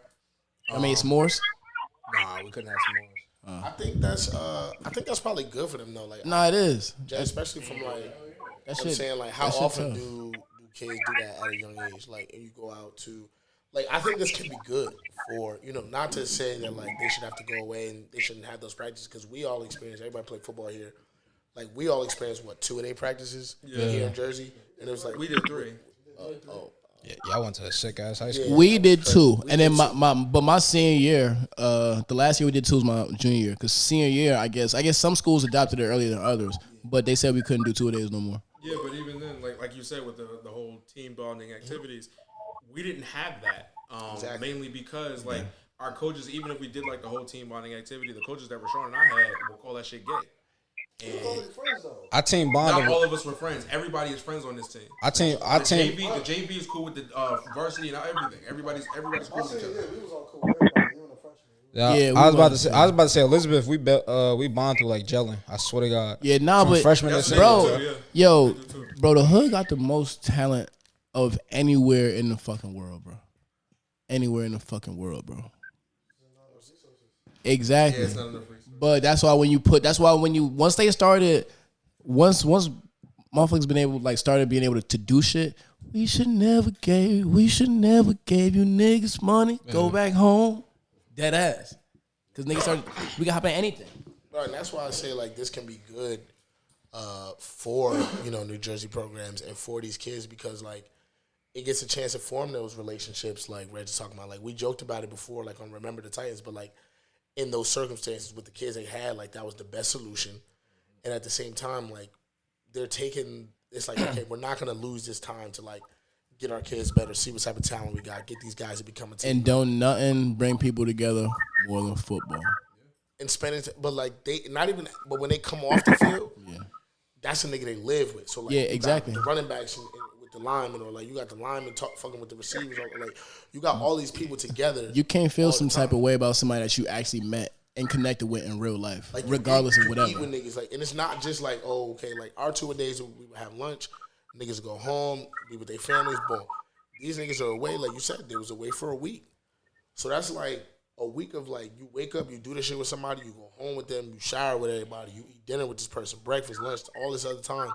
I made s'mores.
Nah, we couldn't have s'mores.
I think that's probably good for them though.
Nah, it is.
Especially from
That
I'm
shit.
saying how
that shit
often
tough.
do kids do that at a young age? If you go out to I think this can be good for not to say that they should have to go away and they shouldn't have those practices because we all experience. Everybody play football here. We all experience 2-a-day practices here in Jersey, and it was
we did 3.
Yeah, y'all went to a sick ass high school.
We did 2, and then my senior year, the last year we did 2 was my junior year. Cause senior year, I guess some schools adopted it earlier than others, but they said we couldn't do 2-a-days no more.
Yeah, but even then, like you said, with the whole team bonding activities, we didn't have that.
Exactly.
Mainly because our coaches, even if we did the whole team bonding activity, the coaches that Rashawn and I had will call that shit gay. And
I team bonded.
not all of us were friends. Everybody is friends on this team.
The
JV is cool with the varsity and everything. Everybody's cool with each other.
We was all cool. Everybody, even the freshmen.
Yeah, I was about to say Elizabeth. We bond through gelling. I swear to God.
Yeah, nah,
From
but
freshman to senior.
bro, the hood got the most talent of anywhere in the fucking world, bro. Anywhere in the fucking world, bro. Exactly.
Yeah, it's not enough resources.
But once motherfuckers been able started being able to do shit, We should never gave you niggas money. Go back home. Dead ass. Because niggas started, we can hop in anything.
Right, and that's why I say like this can be good for New Jersey programs and for these kids because like it gets a chance to form those relationships like Reggie's talking about. Like we joked about it before, like on Remember the Titans, but like in those circumstances with the kids they had, like that was the best solution. And at the same time, like they're taking it's like okay, we're not gonna lose this time to like get our kids better, see what type of talent we got, get these guys to become a team.
And don't nothing bring people together more than football.
And spending, but like they not even, but when they come off the field, that's the nigga they live with. So like,
exactly.
The running backs and with the linemen, or like you got the linemen fucking with the receivers, or like you got all these people together.
You can't feel some type of way about somebody that you actually met and connected with in real life,
like
regardless of whatever.
Eat with niggas, like, and it's not just like, oh, okay, like our 2 days we would have lunch, niggas go home, be with their families, boom. These niggas are away, like you said, they was away for a week. So that's like a week of like, you wake up, you do this shit with somebody, you go home with them, you shower with everybody, you eat dinner with this person, breakfast, lunch, all this other time.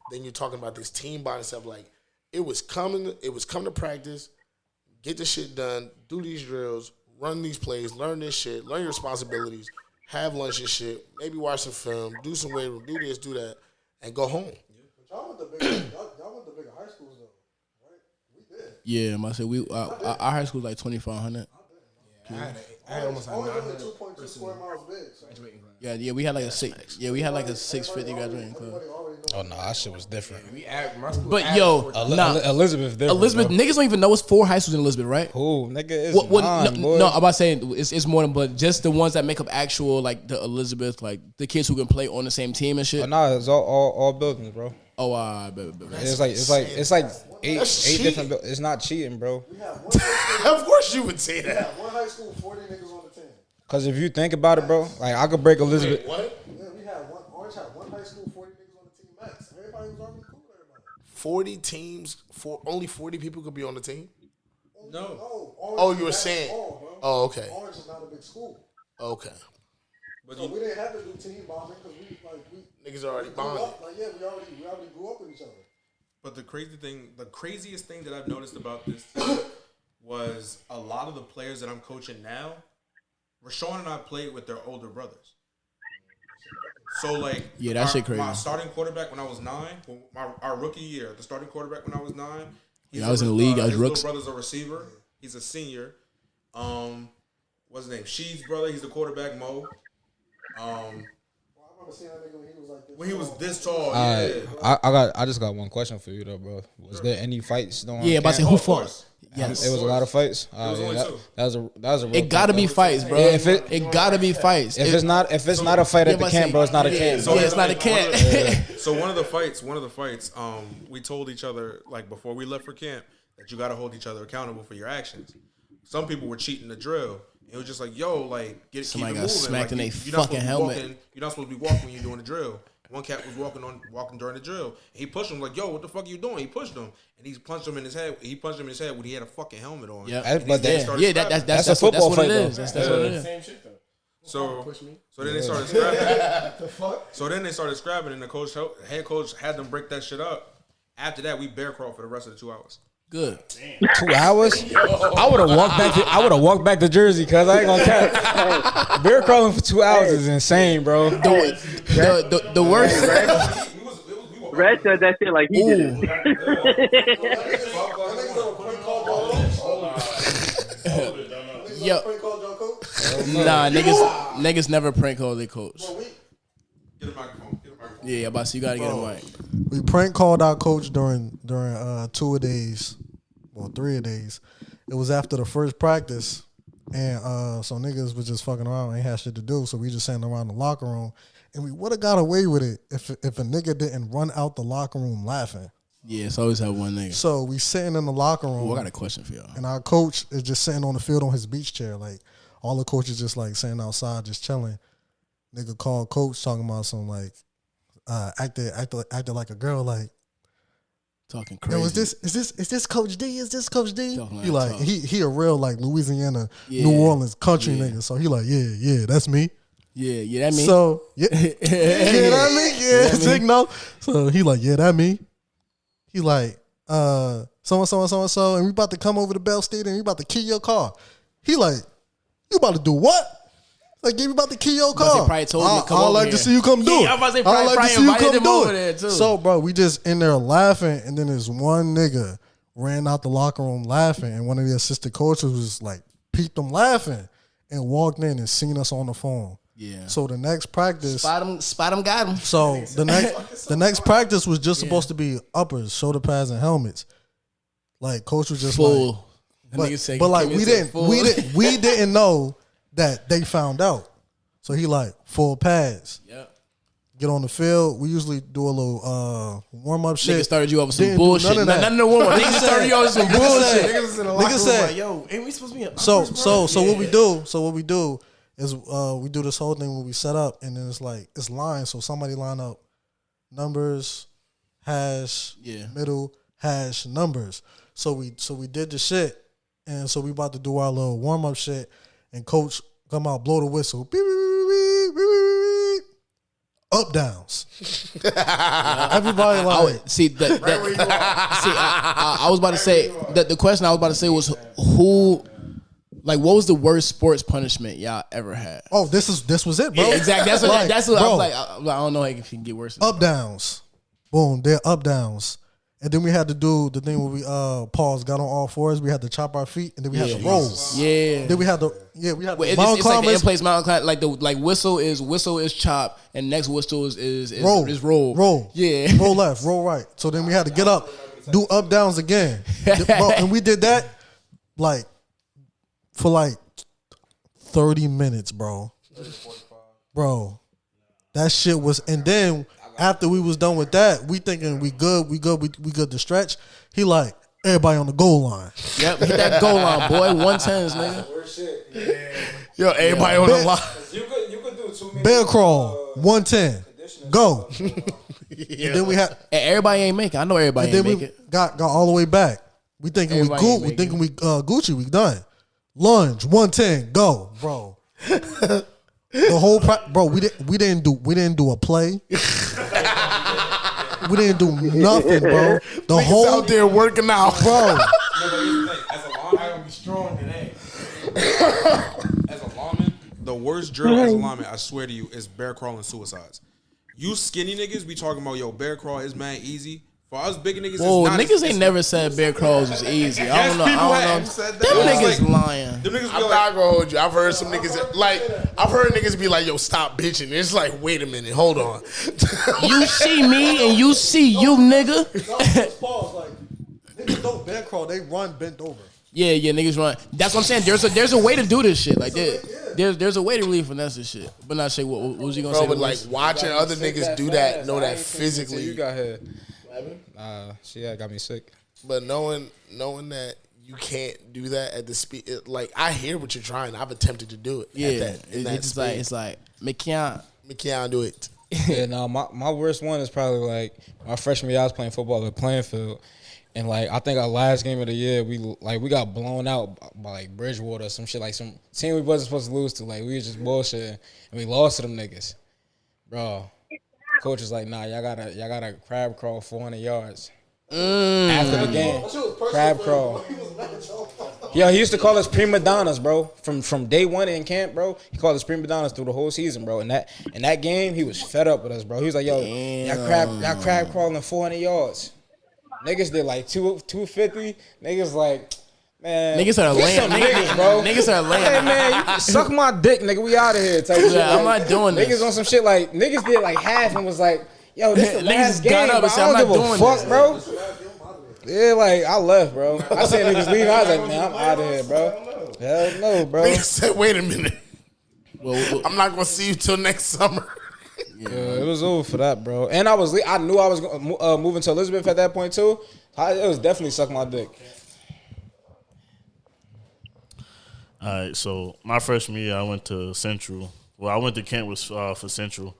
Then you're talking about this team bonding stuff. Like, it was coming to practice, get the shit done, do these drills, run these plays, learn this shit, learn your responsibilities, have lunch and shit, maybe watch some film, do some weight room, do this, do that, and go home.
But y'all went to bigger high schools though, right? We did.
Yeah, I said our high school was like 2,500.
I had almost like 2.2 square miles big. So.
Yeah, we had like a 650 graduating class.
Oh no, that shit was different.
But yo,
Elizabeth,
niggas don't even know it's 4 high schools in Elizabeth, right?
Who nigga is nine, boy.
No, I'm about saying it's more than, but just the ones that make up actual like the Elizabeth, like the kids who can play on the same team and shit.
Oh, nah, it's all buildings, bro.
Oh,
It's like eight different. It's not cheating, bro.
Of course you would say that.
We had one high school, 40 niggas on the team.
Cause if you think about it, bro, like I could break Elizabeth.
Wait, what?
Yeah, we had Orange had one high school, 40 niggas on the team max. Everybody was already cool with everybody.
40 teams, only 40 people could be on the team?
No.
Oh, you were saying. Oh, okay.
Orange is not a big school.
Okay.
So we didn't have to do team bonding because we
niggas already
grew
bonded.
up. Like, yeah, we already grew up with each other.
But the craziest thing that I've noticed about this was a lot of the players that I'm coaching now, Rashawn and I played with their older brothers. So like,
that shit crazy.
My starting quarterback when I was 9, our rookie year, the starting quarterback when I was 9.
I was in the league. I was
his
rooks.
little brother's a receiver. He's a senior. What's his name? Sheed's brother. He's the quarterback. Mo.
I remember seeing that nigga when he was like this.
When he was this tall.
I just got one question for you though, bro. Was there any fights going on?
Yeah, but I said who fought?
Yes, it was a lot of fights.
That
was a real
it gotta be fights, bro.
Yeah,
it gotta be fights.
If it's not a fight at the camp, bro, it's not a camp.
So it's not a camp.
So one of the fights, we told each other like before we left for camp that you gotta hold each other accountable for your actions. Some people were cheating the drill. It was just like, yo, like
somebody
keep it
got
moving.
smacked
like,
in their fucking helmet.
You're not supposed to be walking when you're doing the drill. One cat was walking during the drill. He pushed him like, yo, what the fuck are you doing? He pushed him and he punched him in his head. He punched him in his head when he had a fucking helmet on.
Yeah,
but
that's
a football fight.
That's what it is.
Same shit though.
So then they started scrapping. The fuck? So then they started scrapping, and the head coach had them break that shit up. After that, we bear crawled for the rest of the 2 hours.
Good.
2 hours? I would have walked back to Jersey, cause I ain't gonna cap. Bear crawling for 2 hours is insane, bro.
The worst.
Red said that shit like he did it.
Yo, nah, niggas never prank call their coach.
Get a microphone.
Yeah, about so you gotta get a mic.
We prank called our coach during 2 a days, well 3 a days. It was after the first practice, and so niggas was just fucking around, ain't had shit to do, so we just sitting around the locker room, and we would have got away with it if a nigga didn't run out the locker room laughing.
Yeah, it's always have one nigga.
So we sitting in the locker room.
I got a question for y'all.
And our coach is just sitting on the field on his beach chair, like all the coaches just like sitting outside just chilling. Nigga called coach talking about some like. Acted like a girl, like
talking crazy.
Yo, is this Coach D? Is this Coach D? He like he a real like Louisiana, New Orleans country nigga. So he like yeah, that's me.
Yeah, that me.
So yeah, that me. Yeah, signal. So he like that me. He like so, and we about to come over to Bell Stadium. We about to key your car. He like, you about to do what? Like, you about to key your car.
Probably told me to come
I'd
over
like
here.
to see you come do it.
I was about to say,
I'd
probably
like to see you
invited
come
him
do
over
it.
there, too.
So, bro, we just in there laughing, and then this one nigga ran out the locker room laughing, and one of the assistant coaches was like, peeped him laughing, and walked in and seen us on the phone.
Yeah.
So the next practice,
spot him, got him.
so the next practice was just supposed to be uppers, shoulder pads, and helmets. Like coach was just
Full.
like, but like we didn't know that they found out. So he like full pads.
Yep.
Get on the field. We usually do a little warm up shit.
Niggas started you over some
Didn't do
bullshit.
none of that.
None of the warm up. Niggas started you over some bullshit.
Niggas said,
Like, yo, ain't we supposed to be in
So
uppers, bro?
what we do is we do this whole thing where we set up and then it's like it's lines. So somebody line up numbers, hash, middle, hash, numbers. So we did the shit, and so we about to do our little warm up shit, and coach come out, blow the whistle, beep, beep, beep, beep, beep, beep, beep. Up downs. Everybody like
I was about to say the question I was about to say was who. Like, what was the worst sports punishment y'all ever had?
Oh, this was it, bro.
Yeah, exactly. That's what. That's what
bro,
I was like. I don't know if it can get worse.
Up downs, boom. They're up downs, and then we had to do the thing where we pause, got on all fours. We had to chop our feet, and then we had to roll.
Yeah.
Then we had to
It's like the in-place mountain climb. Like the whistle is chop, and next whistle is roll.
Roll.
Yeah.
Roll left, roll right. So then we had to get up, do up downs again, bro, and we did that like for like 30 minutes, bro. Bro, that shit was. And then after we was done with that, we thinking we good to stretch. He like, everybody on the goal line.
Yep, hit that goal line, boy. 110s, nigga.
Yo, everybody on the line.
You could do 2 minutes.
Bear crawl, 110, go. And then we had,
And everybody ain't make it. I know everybody
and then
ain't
we
make it.
got all the way back. We thinking
Everybody
we
ain't
good. We
make
thinking we Gucci. We done. Lunge, 110, go, bro. The whole bro, we didn't do a play. We didn't do nothing, bro. The
Niggas
whole
out there working out,
bro.
As a lineman, the worst drill as a lineman, I swear to you, is bear crawling suicides. You skinny niggas be talking about, yo, bear crawl is mad easy. For us big niggas,
Whoa,
it's not.
niggas ain't never said bear crawls was easy. I don't know. Them niggas lying.
Them niggas be
I'm
like,
not gonna hold you. I've heard some niggas like I've heard niggas be like, "Yo, stop bitching." It's like, wait a minute, hold on.
You see me and you see you, nigga.
Pause, like niggas don't bear crawl, they run bent over.
Yeah, niggas run. That's what I'm saying. There's a way to do this shit. Like there's a way to really finesse this shit. But not say what was you gonna
Bro,
say?
but like watching other niggas do that, know that
You
physically.
got her. She got me sick.
But knowing that you can't do that at the speed, like I hear what you're trying. I've attempted to do it.
Yeah,
in that
it's
speed.
like me can't.
Me can't do it.
Yeah, no, my worst one is probably like my freshman year. I was playing football at Plainfield, and like I think our last game of the year, we got blown out by like Bridgewater or some shit, like some team we wasn't supposed to lose to. Like we was just bullshitting, and we lost to them niggas, bro. Coach was like, nah, y'all gotta crab crawl 400 yards after the game. Crab crawl. Yo, he used to call us prima donnas, bro. From day one in camp, bro. He called us prima donnas through the whole season, bro. And that game, he was fed up with us, bro. He was like, yo, y'all crab crawling 400 yards. Niggas did like 250. Niggas like, man,
Niggas are laying,
niggas, bro.
Niggas are laying.
Hey man, you suck my dick, nigga. We out of here. Type shit.
I'm not doing
niggas
this.
on some shit like niggas did like half and was like, yo, this the
Niggas
last
got
game.
up
Bro.
and said,
I
I'm
don't
not
give a
doing
fuck,
this.
bro. Yeah, like I left, bro. I seen niggas leave. I was like, man, I'm out of here, bro. Hell no, bro.
Niggas said, wait a minute.
Well,
I'm not gonna see you till next summer.
Yeah, it was over for that, bro. And I knew I was moving to Elizabeth at that point too. It was definitely suck my dick.
All right, so my freshman year, I went to Central. Well, I went to camp for Central,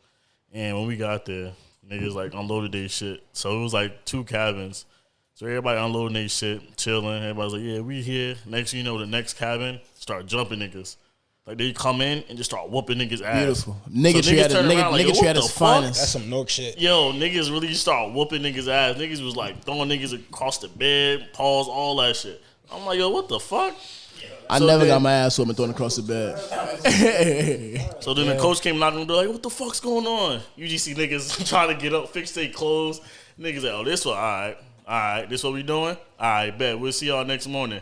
and when we got there, niggas like unloaded their shit. So it was like 2 cabins. So everybody unloading their shit, chilling. Everybody's like, yeah, we here. Next thing you know, the next cabin start jumping niggas. Like they come in and just start whooping niggas' ass.
Beautiful. Nigga tree at his finest.
That's some Nook shit.
Yo, niggas really start whooping niggas' ass. Niggas was like throwing niggas across the bed, paws, all that shit. I'm like, yo, what the fuck?
I never got my ass whooped and thrown across the bed.
So then the coach came knocking on the door like, what the fuck's going on? You just see niggas trying to get up, fix their clothes. Niggas like, oh, this one, all right, this what we doing? All right, bet. We'll see y'all next morning.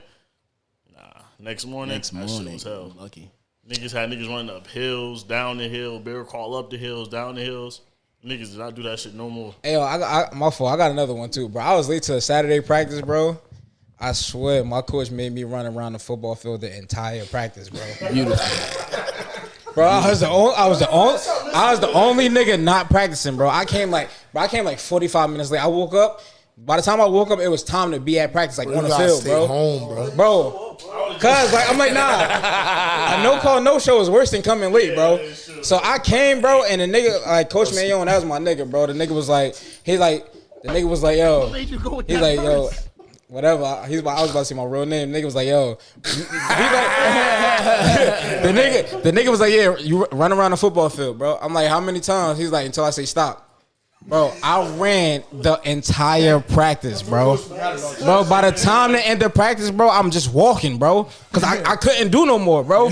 Nah, next morning, that shit was hell.
Lucky.
Niggas had niggas running up hills, down the hill, bear crawl up the hills, down the hills. Niggas did not do that shit no more.
Hey, yo, my fault. I got another one too, bro. I was late to a Saturday practice, bro. I swear, my coach made me run around the football field the entire practice, bro.
Beautiful.
Bro, I was the only nigga not practicing, bro. I came like 45 minutes late. I woke up. By the time I woke up, it was time to be at practice, like on the field,
stay
bro.
Home, bro.
Cause like I'm like, nah. A no call, no show is worse than coming late, bro. So I came, bro, and the nigga, like Coach Mayon, that was my nigga, bro. The nigga was like, yo, he's like, yo, whatever. I was about to say my real name. The nigga was like, yo, the nigga was like, yeah, you run around the football field, bro. I'm like, how many times? He's like, until I say stop. Bro, I ran the entire practice, bro. Bro, by the time the end of practice, bro, I'm just walking, bro. Because I couldn't do no more, bro.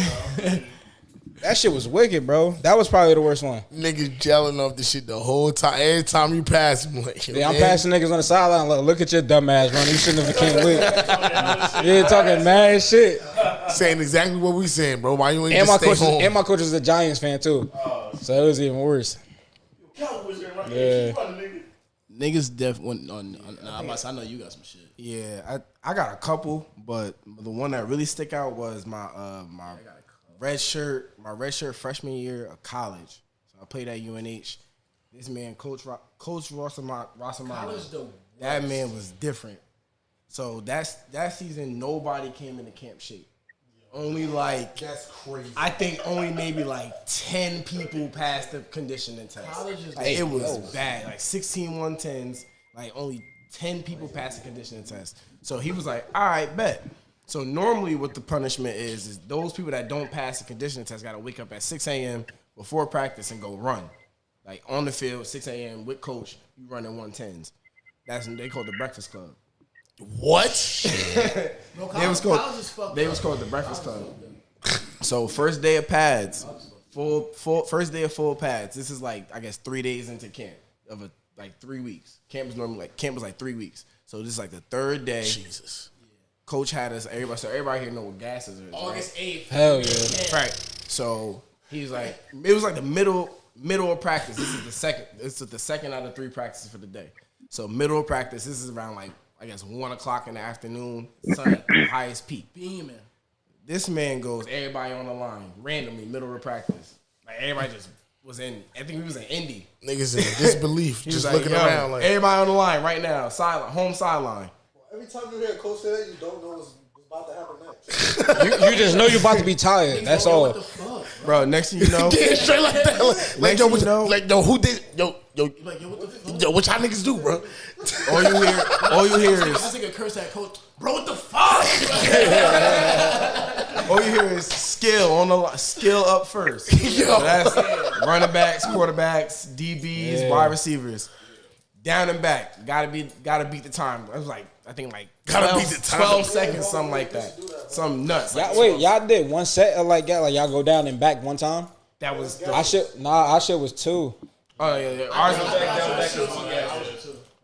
That shit was wicked, bro. That was probably the worst one.
Niggas gelling off the shit the whole time. Every time you pass him, like,
yeah, I'm passing niggas on the sideline. Look at your dumb ass, bro. You shouldn't have became lit. Yeah, talking mad shit.
Saying exactly what we saying, bro. Why you ain't
and
just
my
stay
coach
home?
And my coach is a Giants fan, too. So it was even worse. Yeah.
Niggas definitely. I know you got some shit.
Yeah, I got a couple, but the one that really stick out was my red shirt freshman year of college. So I played at UNH. This man, Coach Rosamata, that man was different. So that season, nobody came into camp shape. Only like,
that's crazy.
I think only maybe like 10 people passed the conditioning test. Like, it was bad. Like 16 110s, like only 10 people passed the conditioning test. So he was like, all right, bet. So normally what the punishment is those people that don't pass the conditioning test got to wake up at 6 a.m. before practice and go run. Like on the field, 6 a.m. with coach, you running 110s. They call it the Breakfast Club.
What?
They was called the Breakfast Club. So first day of pads, first day of full pads. This is like, I guess 3 days into camp of like 3 weeks. Camp was like 3 weeks. So this is like the third day.
Jesus.
Coach had us. Everybody here know what gases is.
August 8th.
Hell yeah.
Right. So he's like, it was like the middle of practice. This is the second out of 3 practices for the day. So middle of practice. This is around like, I guess 1 o'clock in the afternoon, sun at the highest peak.
Beaming.
This man goes, everybody on the line, randomly, middle of practice. Like everybody just was in, I think we was in Indy.
Niggas in disbelief,
He
just
was
looking
like,
around like.
Everybody on the line right now, home sideline.
Every time you hear a coach say that, you don't know what's about to happen next.
You just know you about to be tired. That's all.
What the fuck?
Bro, next thing you know.
Getting straight like that. Like, yo, who did? Yo,
Like, yo, what the fuck?
yo, what y'all niggas do, bro?
All you hear is
This nigga curse that coach. Bro, what the fuck?
all you hear is skill up first. So that's running backs, quarterbacks, DBs, wide receivers. Down and back. Gotta beat the time. I was like, I think like 12 seconds, something like that. Something nuts. Like
Y'all did one set of like that? Like y'all go down and back one time?
that was
Our shit was 2.
Oh yeah. Ours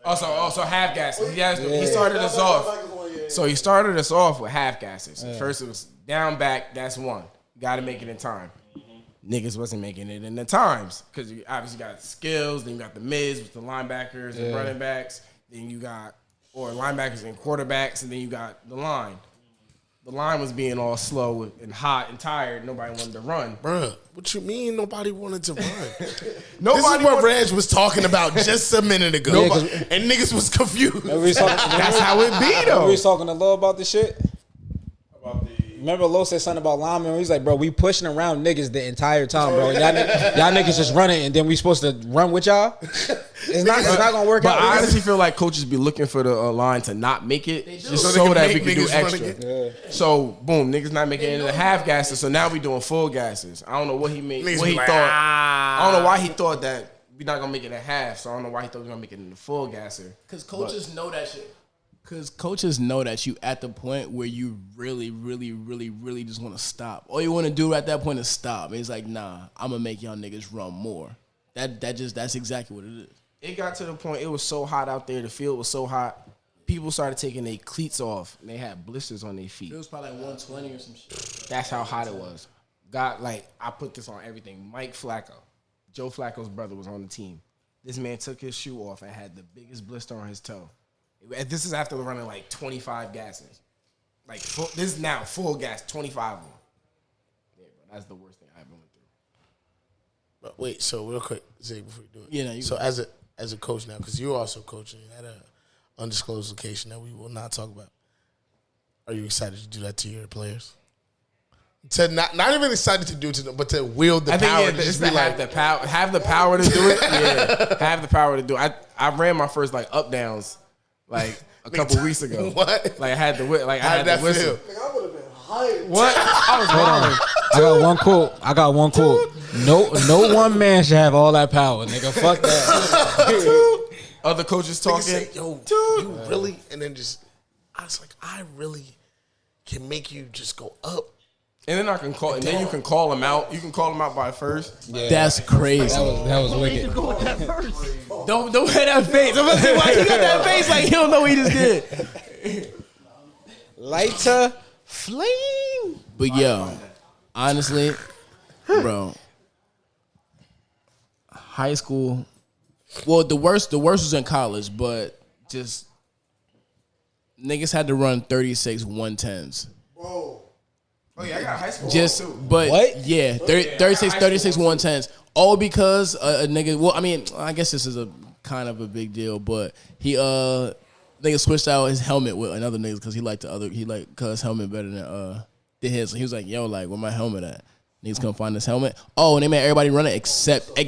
was also half gases. He started us off. So he started us off with half gases. First it was down back, that's 1. Got to make it in time. Niggas wasn't making it in the times because you obviously got skills. Then you got the mids with the linebackers and running backs. Then you got linebackers and quarterbacks, and then you got the line. The line was being all slow and hot and tired. Nobody wanted to run.
Bruh, what you mean nobody wanted to run? This is
Nobody
what Reg was talking about just a minute ago.
Yeah,
and niggas was confused.
That's how it be though.
We was talking to Lo about this shit. Remember Lo said something about linemen? He's like, bro, we pushing around niggas the entire time, bro. Y'all niggas just running, and then we supposed to run with y'all? It's not gonna work
but
out.
I honestly feel like coaches be looking for the line to not make it, just so that we can do extra. So boom, niggas not making it into the half gases. So now we doing full gases. I don't know what he made. What he thought. I don't know why he thought that we're not gonna make it a half. So I don't know why he thought we were gonna make it in the full gasser.
Because coaches know that shit. Because coaches know that you at the point where you really, really, really, really just want to stop. All you want to do at that point is stop. It's like, nah, I'm gonna make y'all niggas run more. That's exactly what it is.
It got to the point, it was so hot out there, the field was so hot, people started taking their cleats off, and they had blisters on their feet.
It was probably like 120 or some shit.
That's how hot it was. I put this on everything. Mike Flacco, Joe Flacco's brother, was on the team. This man took his shoe off and had the biggest blister on his toe. This is after running like 25 gases. This is now full gas, 25 of them. Yeah, bro, that's the worst thing I ever went through.
But wait, so real quick, Zay, before you do it.
Yeah,
so as a coach now, because you're also coaching at an undisclosed location that we will not talk about. Are you excited to do that to your players? To not even excited to do it to them, but to wield the power.
I think just to have the power to do it. Yeah, have the power to do it. I ran my first up downs a couple weeks ago.
What?
I had the I had the whistle.
I would have been hyped.
What? I was wrong.
I got one quote. No one man should have all that power, nigga. Fuck that.
Other coaches talking.
Say, yo, dude, you really? And then I was like, I really can make you just go up.
And then you can call them out. You can call them out by first.
Yeah.
That's crazy.
That was wicked.
Don't hit that face. I'm gonna say why you got that face like you don't know what he just did.
Lighter flame.
But yo, honestly, bro, high school. Well, the worst was in college, but just niggas had to run 36 110s.
Bro.
Oh yeah, I got high school.
But
what?
Yeah, 36 110s. All because a nigga. Well, I mean, I guess this is a kind of a big deal, but he nigga switched out his helmet with another nigga because he liked cuz helmet better than his. So he was like, yo, where my helmet at? Niggas couldn't find this helmet. Oh, and they made everybody run it except the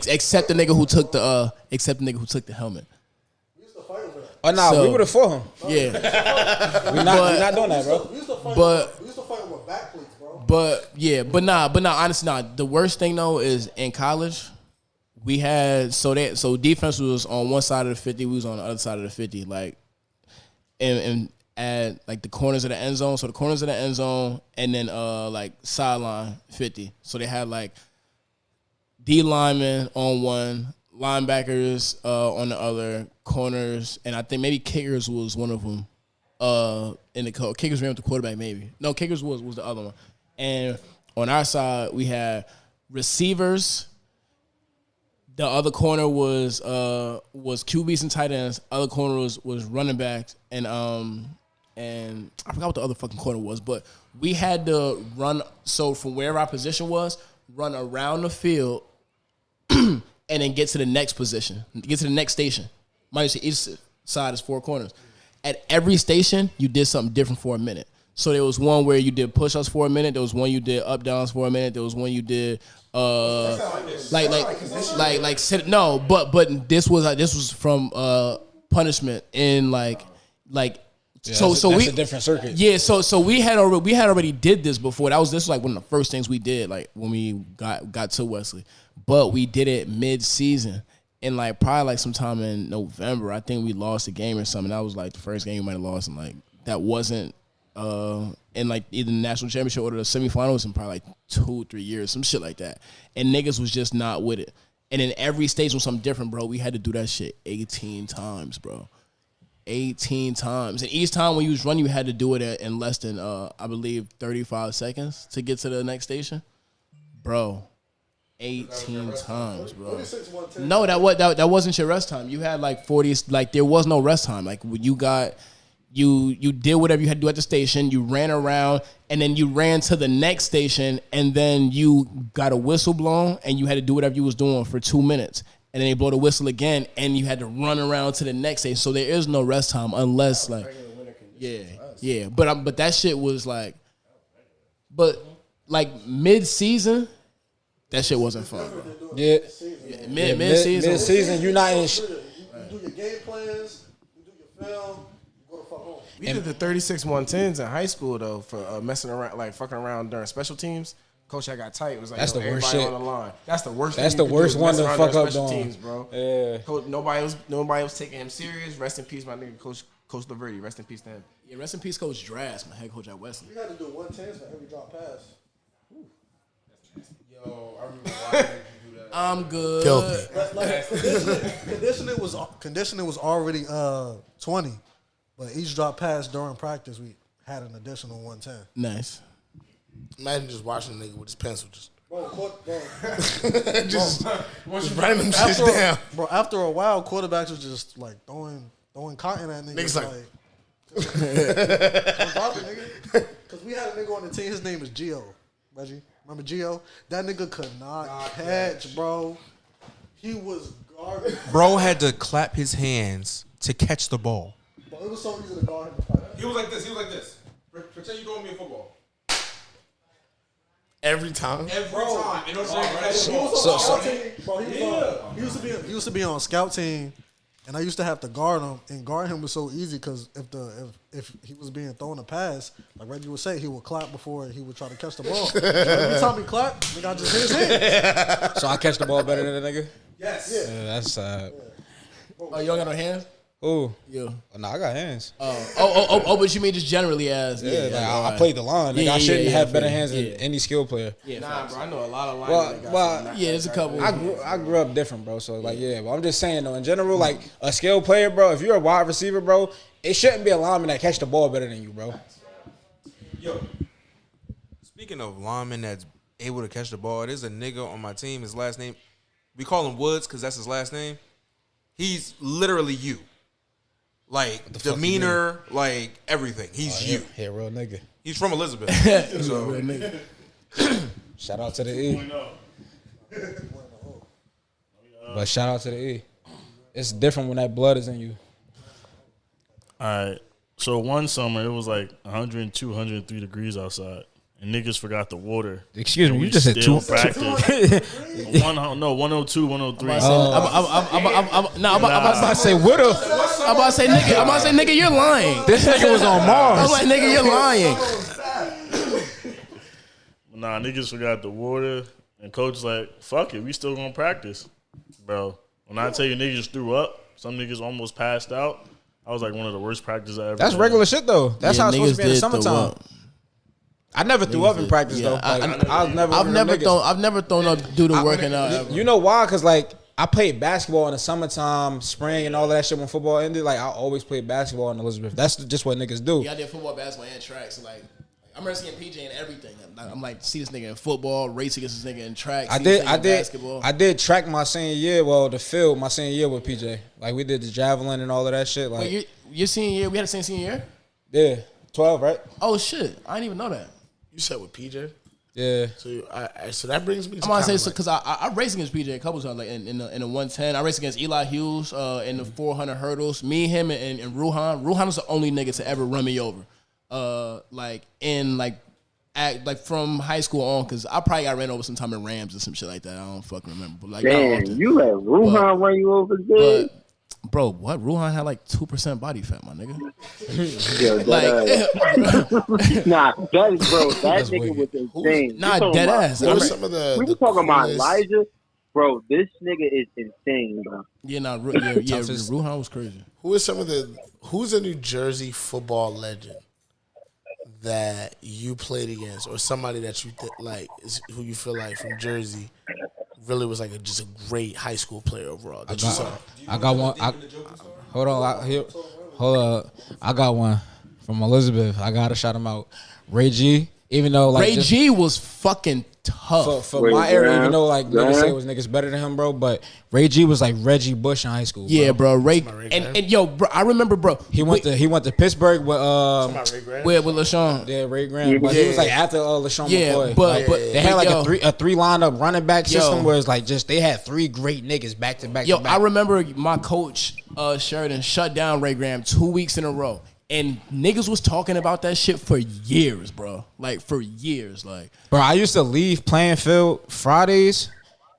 nigga who took the helmet.
Oh nah,
So,
we would have fought him.
Yeah.
We're not doing that, bro.
We used to fight him with back plates, bro.
But honestly, the worst thing though is in college, we had so defense was on one side of the 50, we was on the other side of the 50, and at the corners of the end zone. So the corners of the end zone and then sideline 50. So they had D linemen on one, linebackers on the other, corners, and I think maybe kickers was one of them. In the kickers ran with the quarterback, maybe. No, kickers was the other one. And on our side, we had receivers. The other corner was QBs and tight ends. Other corner was running backs, and I forgot what the other fucking corner was. But we had to run. So from wherever our position was, run around the field, and then get to the next position, get to the next station. Minus each side is four corners. At every station, you did something different for a minute. So there was one where you did push-ups for a minute. There was one you did up-downs for a minute. There was one you did but this was from punishment in
so we a different circuit.
Yeah, so we had already did this before. This was one of the first things we did when we got to Wesley. But we did it mid-season. And probably sometime in November, I think we lost a game or something. That was the first game we might have lost, and that wasn't in either the national championship or the semifinals in probably 2-3 years, some shit like that. And niggas was just not with it. And in every stage was something different, bro. We had to do that shit 18 times, bro. 18 times. And each time when you was running, you had to do it in less than I believe 35 seconds to get to the next station, bro. 18 times, bro. No, that wasn't your rest time. You had 40. There was no rest time. You did whatever you had to do at the station. You ran around, and then you ran to the next station, and then you got a whistle blown, and you had to do whatever you was doing for 2 minutes, and then they blow the whistle again, and you had to run around to the next station. So there is no rest time unless yeah. But that shit was mid season. That shit wasn't fun, bro.
Yeah.
Mid-season.
Mid-season, you're not in
your game plans, you do your film, you go the fuck home.
We did the 36 110s in high school though for messing around, like fucking around during special teams. Coach, I got tight. It was like,
that's the worst shit.
On the line. That's the worst.
That's the worst one to fuck up on.
Teams, bro.
Yeah.
Coach, nobody was taking him serious. Rest in peace, my nigga, Coach Laverty. Rest in peace to him.
Yeah, rest in peace, Coach Drass, my head coach at Wesley.
We had to do 110s for every drop pass.
Yo, I remember why did you do that?
I'm good.
Filthy.
Like, conditioning was already 20, but each drop pass during practice we had an additional 110.
Nice.
Imagine just watching a nigga with his pencil just
Just
writing them shit down.
Bro, after a while, quarterbacks was just like throwing cotton at niggas.
Niggas like
drop it, nigga. Because we had a nigga on the team. His name is Gio. Reggie, remember Gio? That nigga could not catch, bro. He was garbage.
Bro had to clap his hands to catch the ball.
But it was so easy to guard him.
He was like this. Pretend you throwing me a football.
every time.
Every time. In order to catch the ball.
He used to be on scout team, and I used to have to guard him. And guard him was so easy because if he was being thrown a pass, like Reggie would say, he would clap before he would try to catch the ball. Every time he clapped, nigga, I just hit his hand.
So I catch the ball better than a nigga?
Yes.
Yeah, that's sad.
Oh, you don't got no hands?
Ooh.
Yeah.
Oh, no, I got hands.
But you mean just generally as
I played the line. Like, I shouldn't have better hands than any skill player.
Yeah,
nah, bro, I know a lot of linemen.
there's a couple.
I grew up different, bro. So like, but I'm just saying though, in general, like a skill player, bro. If you're a wide receiver, bro, it shouldn't be a lineman that catch the ball better than you, bro.
Yo, speaking of linemen that's able to catch the ball, there's a nigga on my team. His last name, we call him Woods because that's his last name. He's literally you. Like demeanor, like everything. He's you.
He a real nigga.
He's from Elizabeth. So
real nigga.
Shout out to the E. But shout out to the E. It's different when that blood is in you.
All right. So one summer, it was like 102, 103 degrees outside. And niggas forgot the water.
Excuse me,
And
you
we
just said
still
200.
practiced. 102, 103.
I'm about to say
Widow.
I'm about to say nigga, you're lying.
This nigga was on Mars.
I'm like, nigga, you're lying.
Nah, niggas forgot the water. And coach was like, fuck it, we still gonna practice. Bro, when I tell you niggas threw up, some niggas almost passed out. I was like one of the worst practices I ever
That's
did.
regular shit though. That's how it's supposed to be in the summertime. I never threw up in practice though.
I've never thrown up due to working out. Ever.
You know why? Cause like I played basketball in the summertime, spring, and all that shit when football ended. Like I always played basketball in Elizabeth. That's just what niggas do.
Yeah, I did football, basketball, and track. So like, I remember seeing PJ in everything. I'm like, see this nigga in football, race against this nigga in track.
I did track my senior year. Well, the field my senior year with PJ. Like we did the javelin and all of that shit. Like
your senior year, we had the same senior year.
Yeah, 12, right?
Oh shit, I didn't even know that.
You said with PJ?
Yeah.
So that brings me to
I'm gonna say so because I raced against PJ a couple times, like in the 110. I raced against Eli Hughes in the 400 hurdles. Me, him, and Ruhan. Ruhan was the only nigga to ever run me over. From high school on, because I probably got ran over sometime in Rams or some shit like that. I don't fucking remember. But like,
damn, you let Ruhan run you over there?
Bro, what? Ruhan had like 2% body fat, my nigga.
Yo, nah, that nigga was insane.
Nah, dead ass.
We were talking about Elijah. Bro, this nigga is insane, bro.
Yeah, Ruhan was crazy.
Who's a New Jersey football legend that you played against, or somebody that you who you feel like from Jersey really was like just a great high school player overall that you saw?
I got one. Hold on. I got one from Elizabeth. I gotta shout him out. Ray G. Even though like
Ray G was fucking tough
for my area, even though like niggas say it was niggas better than him, bro. But Ray G was like Reggie Bush in high school. Bro.
Yeah, bro. And yo, bro, I remember, bro.
He went to Pittsburgh with
with LaShawn.
Yeah, Ray Graham. But he was like after LaShawn McCoy.
But
they had like a three lineup running back system where it's like just they had three great niggas back to back.
I remember my coach Sheridan shut down Ray Graham 2 weeks in a row. And niggas was talking about that shit for years, bro. Like, for years. Like,
bro, I used to leave playing field Fridays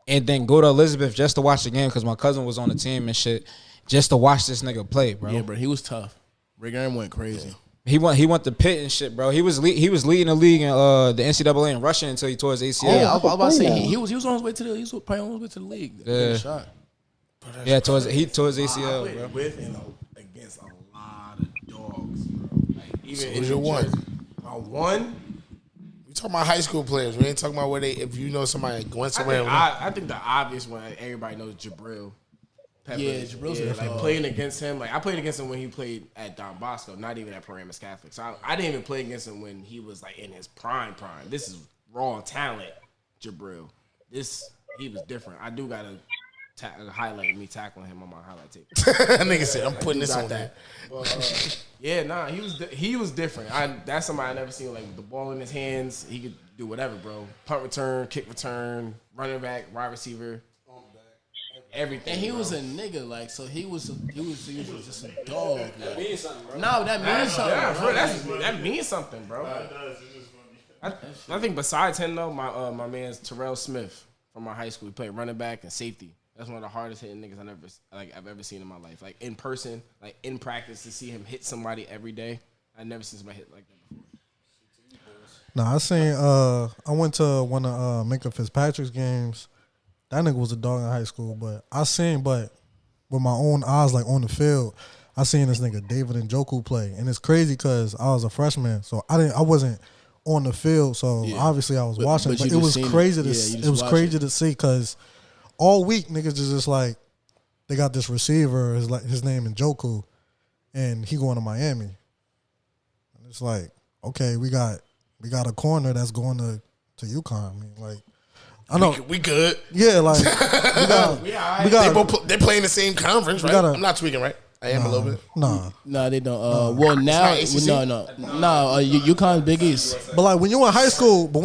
and then go to Elizabeth just to watch the game because my cousin was on the team and shit. just to watch this nigga play, bro.
Yeah, bro, he was tough. Rick Aaron went crazy.
He went to Pitt and shit, bro. He was leading the league in the NCAA in rushing until he tore his ACL.
Yeah, I was about to say he was on his way to the probably on his way to the league.
Yeah.
Shot.
Yeah, he tore his ACL, bro.
With and against a lot of dogs, bro. Like, even
Who's your one?
My one.
We talking about high school players. We ain't talking about where they. If you know somebody went somewhere.
I think the obvious one everybody knows Jabril. Peppers.
Yeah, Jabril's
like playing against him. Like I played against him when he played at Don Bosco, not even at Paramus Catholic. So I didn't even play against him when he was like in his prime. This is raw talent, Jabril. He was different. I do gotta highlight me tackling him on my highlight tape.
Nigga said, "I'm putting this on that."
Yeah, nah, he was different. That's somebody I never seen like with the ball in his hands. He could do whatever, bro. Punt return, kick return, running back, wide receiver. Everything.
And he was a nigga, like, so he was just a dog. That means something, bro. No, that means something.
Yeah, bro, that means something, bro. I think besides him though, my man's Terrell Smith from my high school. He played running back and safety. That's one of the hardest hitting niggas I've ever seen in my life. Like in person, like in practice, to see him hit somebody every day. I never seen somebody hit like that before.
Nah, I seen. I went to one of Minka Fitzpatrick's games. That nigga was a dog in high school, but with my own eyes, like on the field, I seen this nigga David Njoku play, and it's crazy because I was a freshman, so I wasn't on the field, so obviously I was watching, but it was crazy to see because all week niggas is just like they got this receiver, his name Njoku, and he going to Miami, and it's like okay, we got a corner that's going to UConn. I mean, like. I know
we good.
Yeah, like we got.
They're playing the same conference, right? I'm not tweaking, right? I am a little bit.
Nah,
they don't. Well, now UConn's Big East.
But like when you in high school,
well,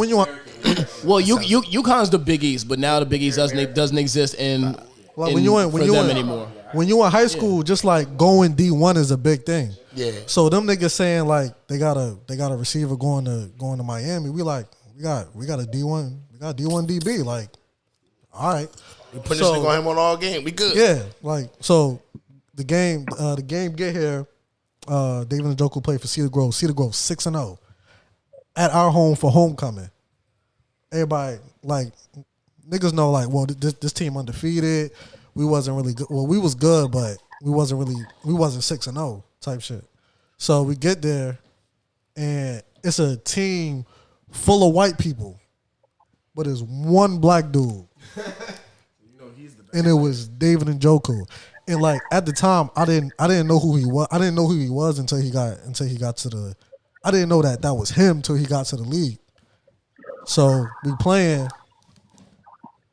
UConn's the Big East, but now the Big East doesn't exist in.
Like when you
anymore.
When you in high school, just like going D1 is a big thing.
Yeah.
So them niggas saying like they got a receiver going to Miami. We got a D1. Got D1 DB, like, all right.
We put this nigga on him on all game. We good.
Yeah, like so. The game get here. David Njoku played for Cedar Grove. Cedar Grove 6-0 at our home for homecoming. Everybody like niggas know like, well, this team undefeated. We wasn't really good. Well, we was good, but we wasn't 6-0 type shit. So we get there, and it's a team full of white people. But it's one black dude, and it was David Njoku. And like at the time, I didn't know who he was. I didn't know who he was until he got to the. I didn't know that was him until he got to the league. So we playing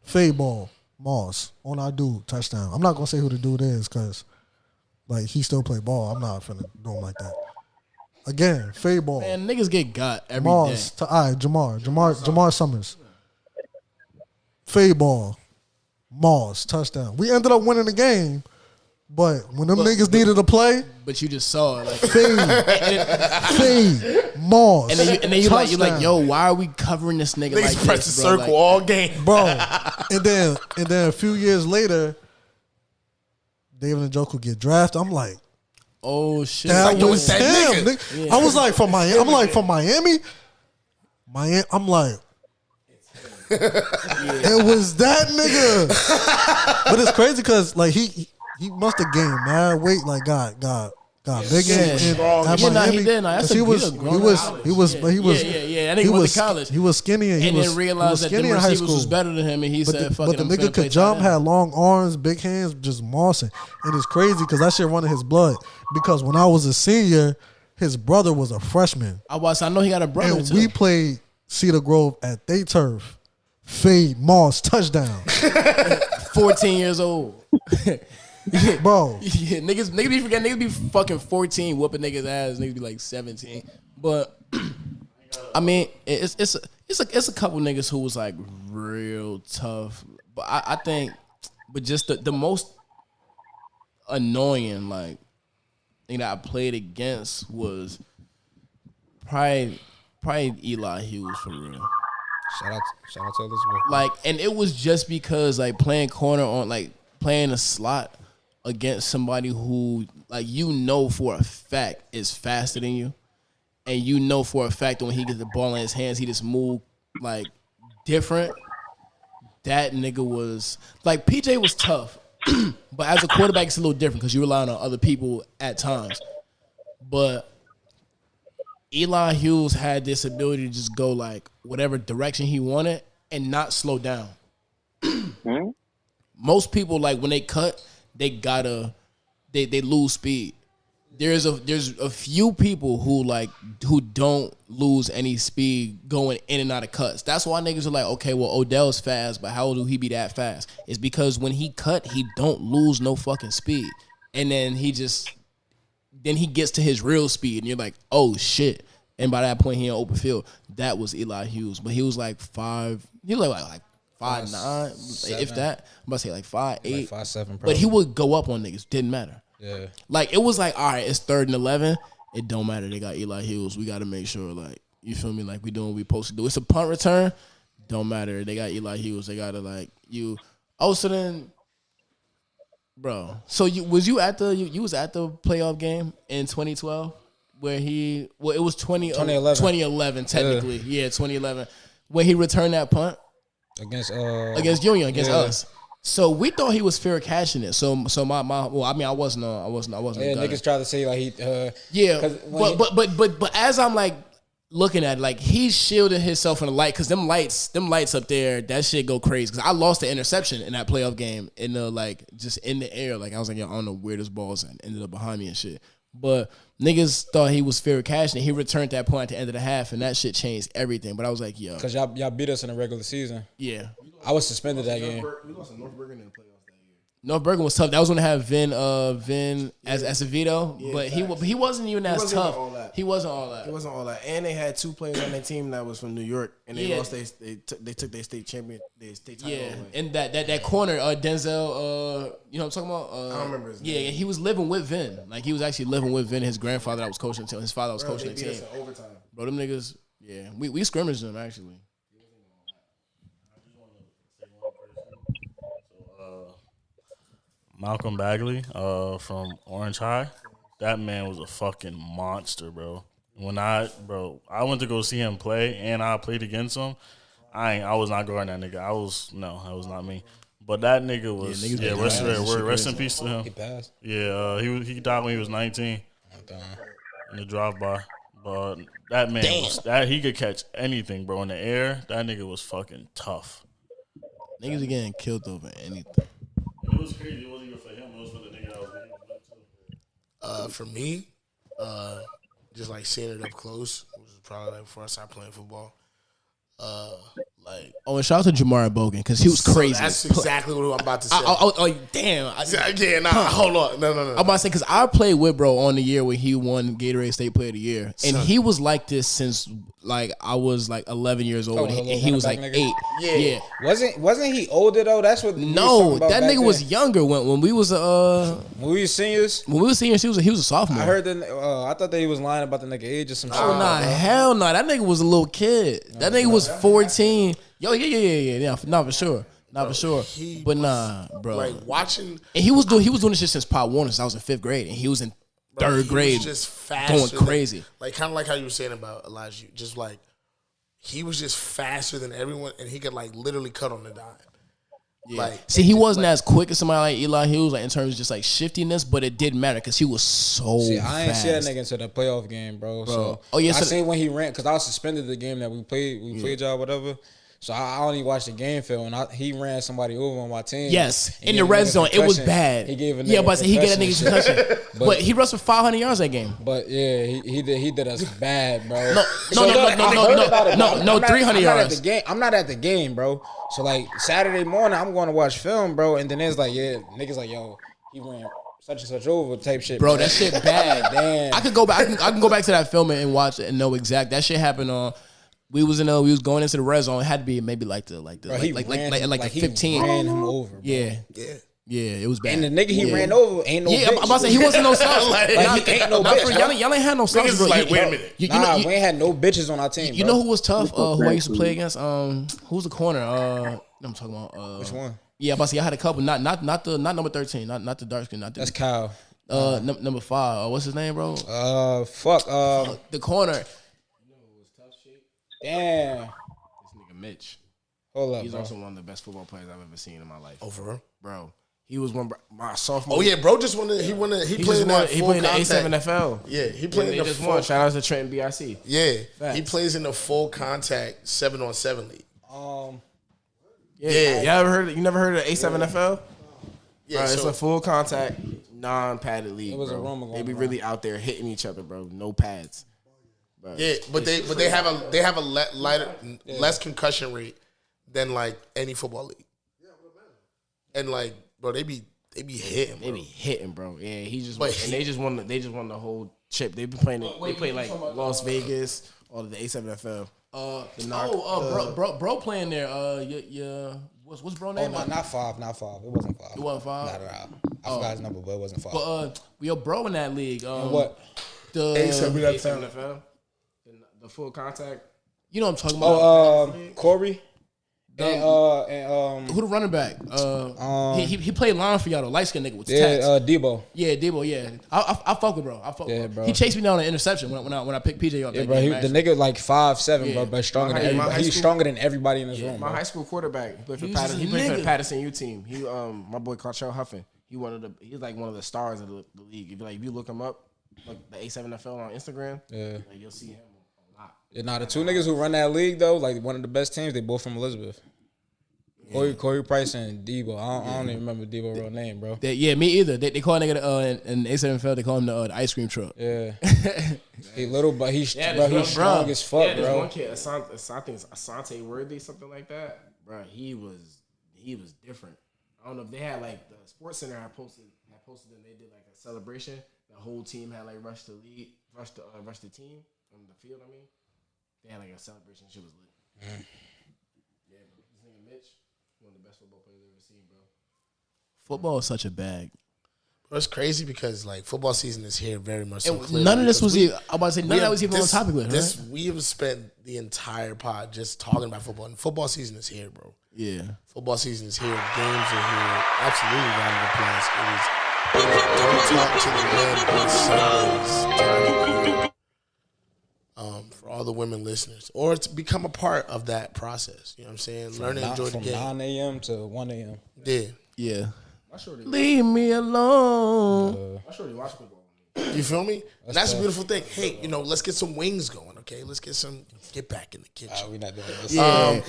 fade ball, Moss on our dude touchdown. I'm not gonna say who the dude is because like he still play ball. I'm not finna do him like that. Again, fade ball.
Man, niggas get got every
Moss
day.
All right, Jamar Summers. Fade ball, Moss, touchdown. We ended up winning the game, but when them niggas needed to play,
but you just saw it like
fade, Moss,
and then you're like, yo, why are we covering this nigga?
Niggas
like
press
this,
the
bro?
circle
like,
all game,
bro. and then a few years later, David Njoku get drafted. I'm like,
oh shit,
that
like,
was
that
him.
nigga.
Yeah. I was like from Miami. I'm like from Miami. I'm like. It was that nigga. But it's crazy because like he must have gained mad weight, like got big in Miami.
He did.
He was
That nigga went to college.
He was skinny and
then realized that the receivers was better than him, and he said, "Fuck it."
But the nigga could jump, had long arms, big hands, just mossing. And it's crazy because that shit running his blood. Because when I was a senior, his brother was a freshman.
I know he got a brother
and
too.
we played Cedar Grove at they turf. Fade Moss touchdown.
14 years old.
Bro.
Yeah, niggas be forgetting. Niggas be fucking 14 whooping niggas ass. Niggas be like 17. But I mean, it's a couple niggas who was like real tough. But I think, but just the most annoying like thing that I played against was probably Eli Hughes for real.
Shout out to Elizabeth.
Like, and it was just because like playing corner on like playing a slot against somebody who, like, you know for a fact is faster than you, and you know for a fact that when he gets the ball in his hands, he just move like different. That nigga was like PJ was tough, but as a quarterback, it's a little different because you rely on other people at times. But Eli Hughes had this ability to just go like whatever direction he wanted and not slow down. Most people, like, when they cut, they lose speed. There's a few people who don't lose any speed going in and out of cuts. That's why niggas are like, okay, well, Odell's fast, but how do he be that fast? It's because when he cut, he don't lose no fucking speed. And then he gets to his real speed, and you're like, oh shit. And by that point, he in open field. That was Eli Hughes, but he was like 5'9", if that. I'm about to say like 5'8",
like 5'7",
but he would go up on niggas. Didn't matter.
Yeah.
Like, it was like, all right, it's 3rd and 11. It don't matter. They got Eli Hughes. We got to make sure, like, you feel me? Like, we doing what we supposed to do. It's a punt return. Don't matter. They got Eli Hughes. They got to, like, you. Oh, so then, bro. So you was at the playoff game in 2012 where it was 2011 technically. Yeah, 2011. When he returned that punt against Union, against us. So we thought he was fair catching it. So my well, I mean, I wasn't. Yeah,
niggas try to say like he.
But as I'm like looking at it, like, he's shielding himself in the light because them lights up there, that shit go crazy. Because I lost the interception in that playoff game in the, like, just in the air. Like, I was like, yo, I don't know where this ball's at. Ended up behind me and shit. But niggas thought he was fair catching it. He returned that point at the end of the half, and that shit changed everything. But I was like, yo, because y'all
beat us in the regular season.
Yeah,
I was suspended that game.
We lost to North Bergen in the playoffs that year.
North Bergen was tough. That was when they had Vin as a veto, but he wasn't even as tough. He wasn't all that.
He wasn't all that. And they had 2 players on their team that was from New York, and they lost. They took their state champion, their state title.
Yeah, and that corner, Denzel, you know what I'm talking about?
I don't remember his name.
Yeah, and he was living with Vin. Like, he was actually living with Vin. His grandfather that was coaching the team. His father was coaching the team.
In overtime.
Bro, them niggas. Yeah, we scrimmaged them actually.
Malcolm Bagley from Orange High. That man was a fucking monster, bro. I went to go see him play, and I played against him. I was not guarding that nigga. that was not me. But that nigga was rest in peace to him.
He passed.
Yeah, he died when he was 19 in the drive by. But that man he could catch anything, bro, in the air. That nigga was fucking tough.
Niggas are getting killed over anything.
It was crazy. It wasn't even for him. It was for the nigga that was with too.
For me, just like seeing it up close, which was probably like before I started playing football.
And shout out to Jamar Bogan because he was crazy.
That's exactly what I'm about to say.
Damn.
Hold on. No.
I'm about to say, because I played with bro on the year when he won Gatorade State Player of the Year, and he was like this since like I was like 11 years old, and he was like
nigga.
8. Yeah.
Wasn't he older though? That's what.
No, that nigga was younger when we was
when we were seniors.
When we were seniors, he was a sophomore.
I heard that. I thought that he was lying about the nigga age or some shit.
Oh nah, hell no. That nigga was a little kid. That nigga was 14. Yo, yeah, not for sure. Not for sure. But nah, bro.
Like watching,
and he was doing this shit since Pop Warner. Since I was in 5th grade, and he was in 3rd grade,
was just faster,
going crazy.
Like kind of like how you were saying about Elijah, just like he was just faster than everyone, and he could like literally cut on the dime.
Yeah.
Like,
see, he wasn't as quick as somebody like Eli Hughes, like in terms of just like shiftiness, but it didn't matter because he was so.
See, I ain't
fast.
see that nigga into the playoff game, bro. So
I
seen when he ran because I was suspended the game that we played y'all whatever. So I only watched the game film, and he ran somebody over on my team.
Yes, in the red zone, it was bad.
He gave a nigga
but he gave that nigga concussion. But he rushed for 500 yards that game.
But yeah, he did us bad, bro.
No, 300 yards.
I'm not at the game, bro. So like Saturday morning, I'm going to watch film, bro, and then it's like, niggas like, yo, he ran such and such over type shit,
bro. That shit bad.
Damn.
I could go back. I can go back to that film and watch it and know exact. That shit happened on. We was going into the red zone. It had to be maybe like the 15.
Ran him over. Bro.
Yeah, it was bad.
And the nigga he ran over ain't no.
Yeah, I'm about to say he wasn't no slouch.
He ain't no bitch.
Y'all ain't had no slouch.
Like, wait a minute.
We ain't had no bitches on our team.
You know who was tough? Who I used to play against? Who's the corner? I'm talking about.
Which one?
Yeah, but see, I had a couple. Not number 13. Not the dark skin. Not the,
That's Kyle.
Number 5. What's his name, bro?
The
corner.
Damn.
This nigga Mitch.
Hold up,
He's
bro.
also one of the best football players I've ever seen in my life.
Oh, for real?
Bro. He was my sophomore.
Oh yeah, bro just won. He played in that full contact.
He played in the A7 NFL.
Yeah, he played in the
just
full.
won. Shout out to Trenton BIC.
Yeah,
Facts.
he plays in the full contact 7-on-7 league.
Yeah. You never heard of A7 NFL?
Yeah,
Bro,
so,
it's a full contact, non-padded league.
It was
bro.
a rumor going
They be
around.
really out there hitting each other, bro. No pads. Bro.
yeah, but they have a lighter, less concussion rate than like any football league. And like, bro, they be hitting.
They be hitting, bro. Yeah, he just
But
and they just won the whole chip. They been playing it. They play like Las Vegas or the A7 NFL. Bro playing there. What's bro name?
Oh, not 5. It wasn't 5.
It wasn't 5?
Not at all. I forgot his number, but it wasn't 5.
But yo, bro in that league.
What?
The
A7
NFL. The full contact. You know what I'm talking about?
Corey.
Who the running back? He played line for y'all, the light skinned nigga with the tats.
Debo.
Yeah, Debo. Yeah, I fuck with bro.
Bro.
He chased me down an interception when I picked PJ up.
Yeah, bro. The nigga like 5'7", bro, but stronger than everybody. He's stronger than everybody in this room.
My
bro.
high school quarterback. He played for the Patterson U team. He my boy Cartrell Huffin. He's like one of the stars of the league. If you look him up, like the A7 NFL on Instagram, like, you'll see him a lot.
Yeah, nah, the two niggas who run that league though, like one of the best teams, they both from Elizabeth. Corey Price and Debo. I don't even remember Debo's real name, bro.
Me either. They call a nigga in A7 NFL. They call him the ice cream truck.
Yeah, he little, but he's strong as fuck,
there's
bro.
one kid, Asante Worthy, something like that, bro. He was different. I don't know if they had like the Sports Center had posted and they did like a celebration. The whole team had like rushed the team on the field. I mean, they had like a celebration. Shit was lit. Yeah, bro. This nigga Mitch, one of the best football players I've ever seen, bro. Football is such a bag.
Bro, it's crazy because like football season is here very much. So
None of this was even. I'm about to say none of that was even on topic with, right?
We have spent the entire pod just talking about football, and football season is here, bro.
Yeah,
football season is here. Games are here. Absolutely, round of applause. It is. Don't talk to the men on Sundays during the year. For all the women listeners, or to become a part of that process. You know what I'm saying? Learn to enjoy the game.
From 9 a.m. to 1 a.m.
Yeah.
Leave me alone.
You feel me? That's a beautiful thing. Hey, let's get some wings going, okay? Let's get back in the kitchen.
We're not doing this.
Yeah.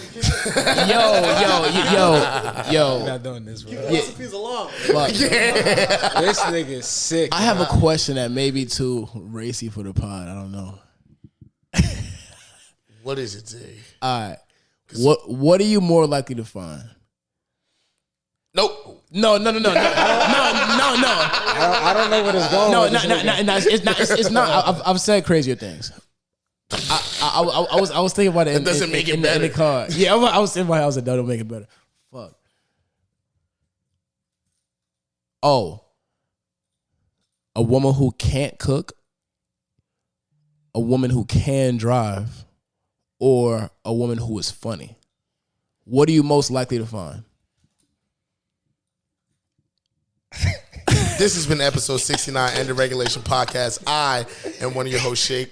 Yo.
We're not doing this, bro.
Recipes along.
This nigga is sick.
I have a question that may be too racy for the pod. I don't know.
What is it, Zay?
All right. What are you more likely to find?
Nope.
No.
I don't know what it's going.
No, it's not. I've said crazier things. I was thinking about it.
It doesn't make it better.
In the car. Yeah, I was thinking about it. I was like, no, don't make it better. Fuck. Oh. A woman who can't cook, a woman who can drive, or a woman who is funny. What are you most likely to find?
This has been episode 69 and the Regulation Podcast. I am one of your hosts, Shake.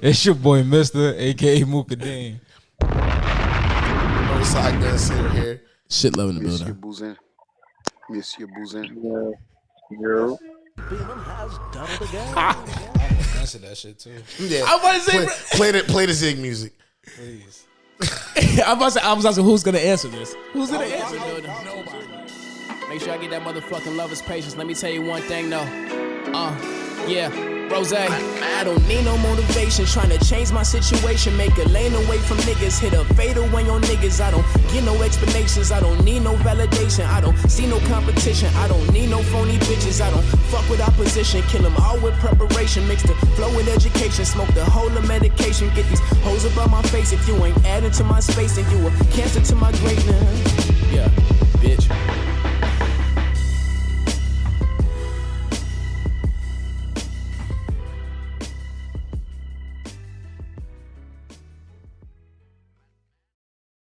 It's your boy, Mister, aka Mukadeen.
Side gun sitter here.
Shit love in the building.
Monsieur Bouzin.
Beeman has done it again.
Answer that shit too.
Yeah.
I'm about to say,
play the Zig music.
Please.
I was asking who's gonna answer this. Who's gonna answer?
Nobody. Make sure I get that motherfucking lover's patience. Let me tell you one thing though. Rose, I don't need no motivation. Trying to change my situation. Make a lane away from niggas. Hit a fatal when your niggas. I don't get no explanations. I don't need no validation. I don't see no competition. I don't need no phony bitches. I don't fuck with opposition. Kill them all with preparation. Mix the flow with education. Smoke the whole of medication. Get these hoes above my face. If you ain't adding to my space, then you a cancer to my greatness. Yeah, bitch.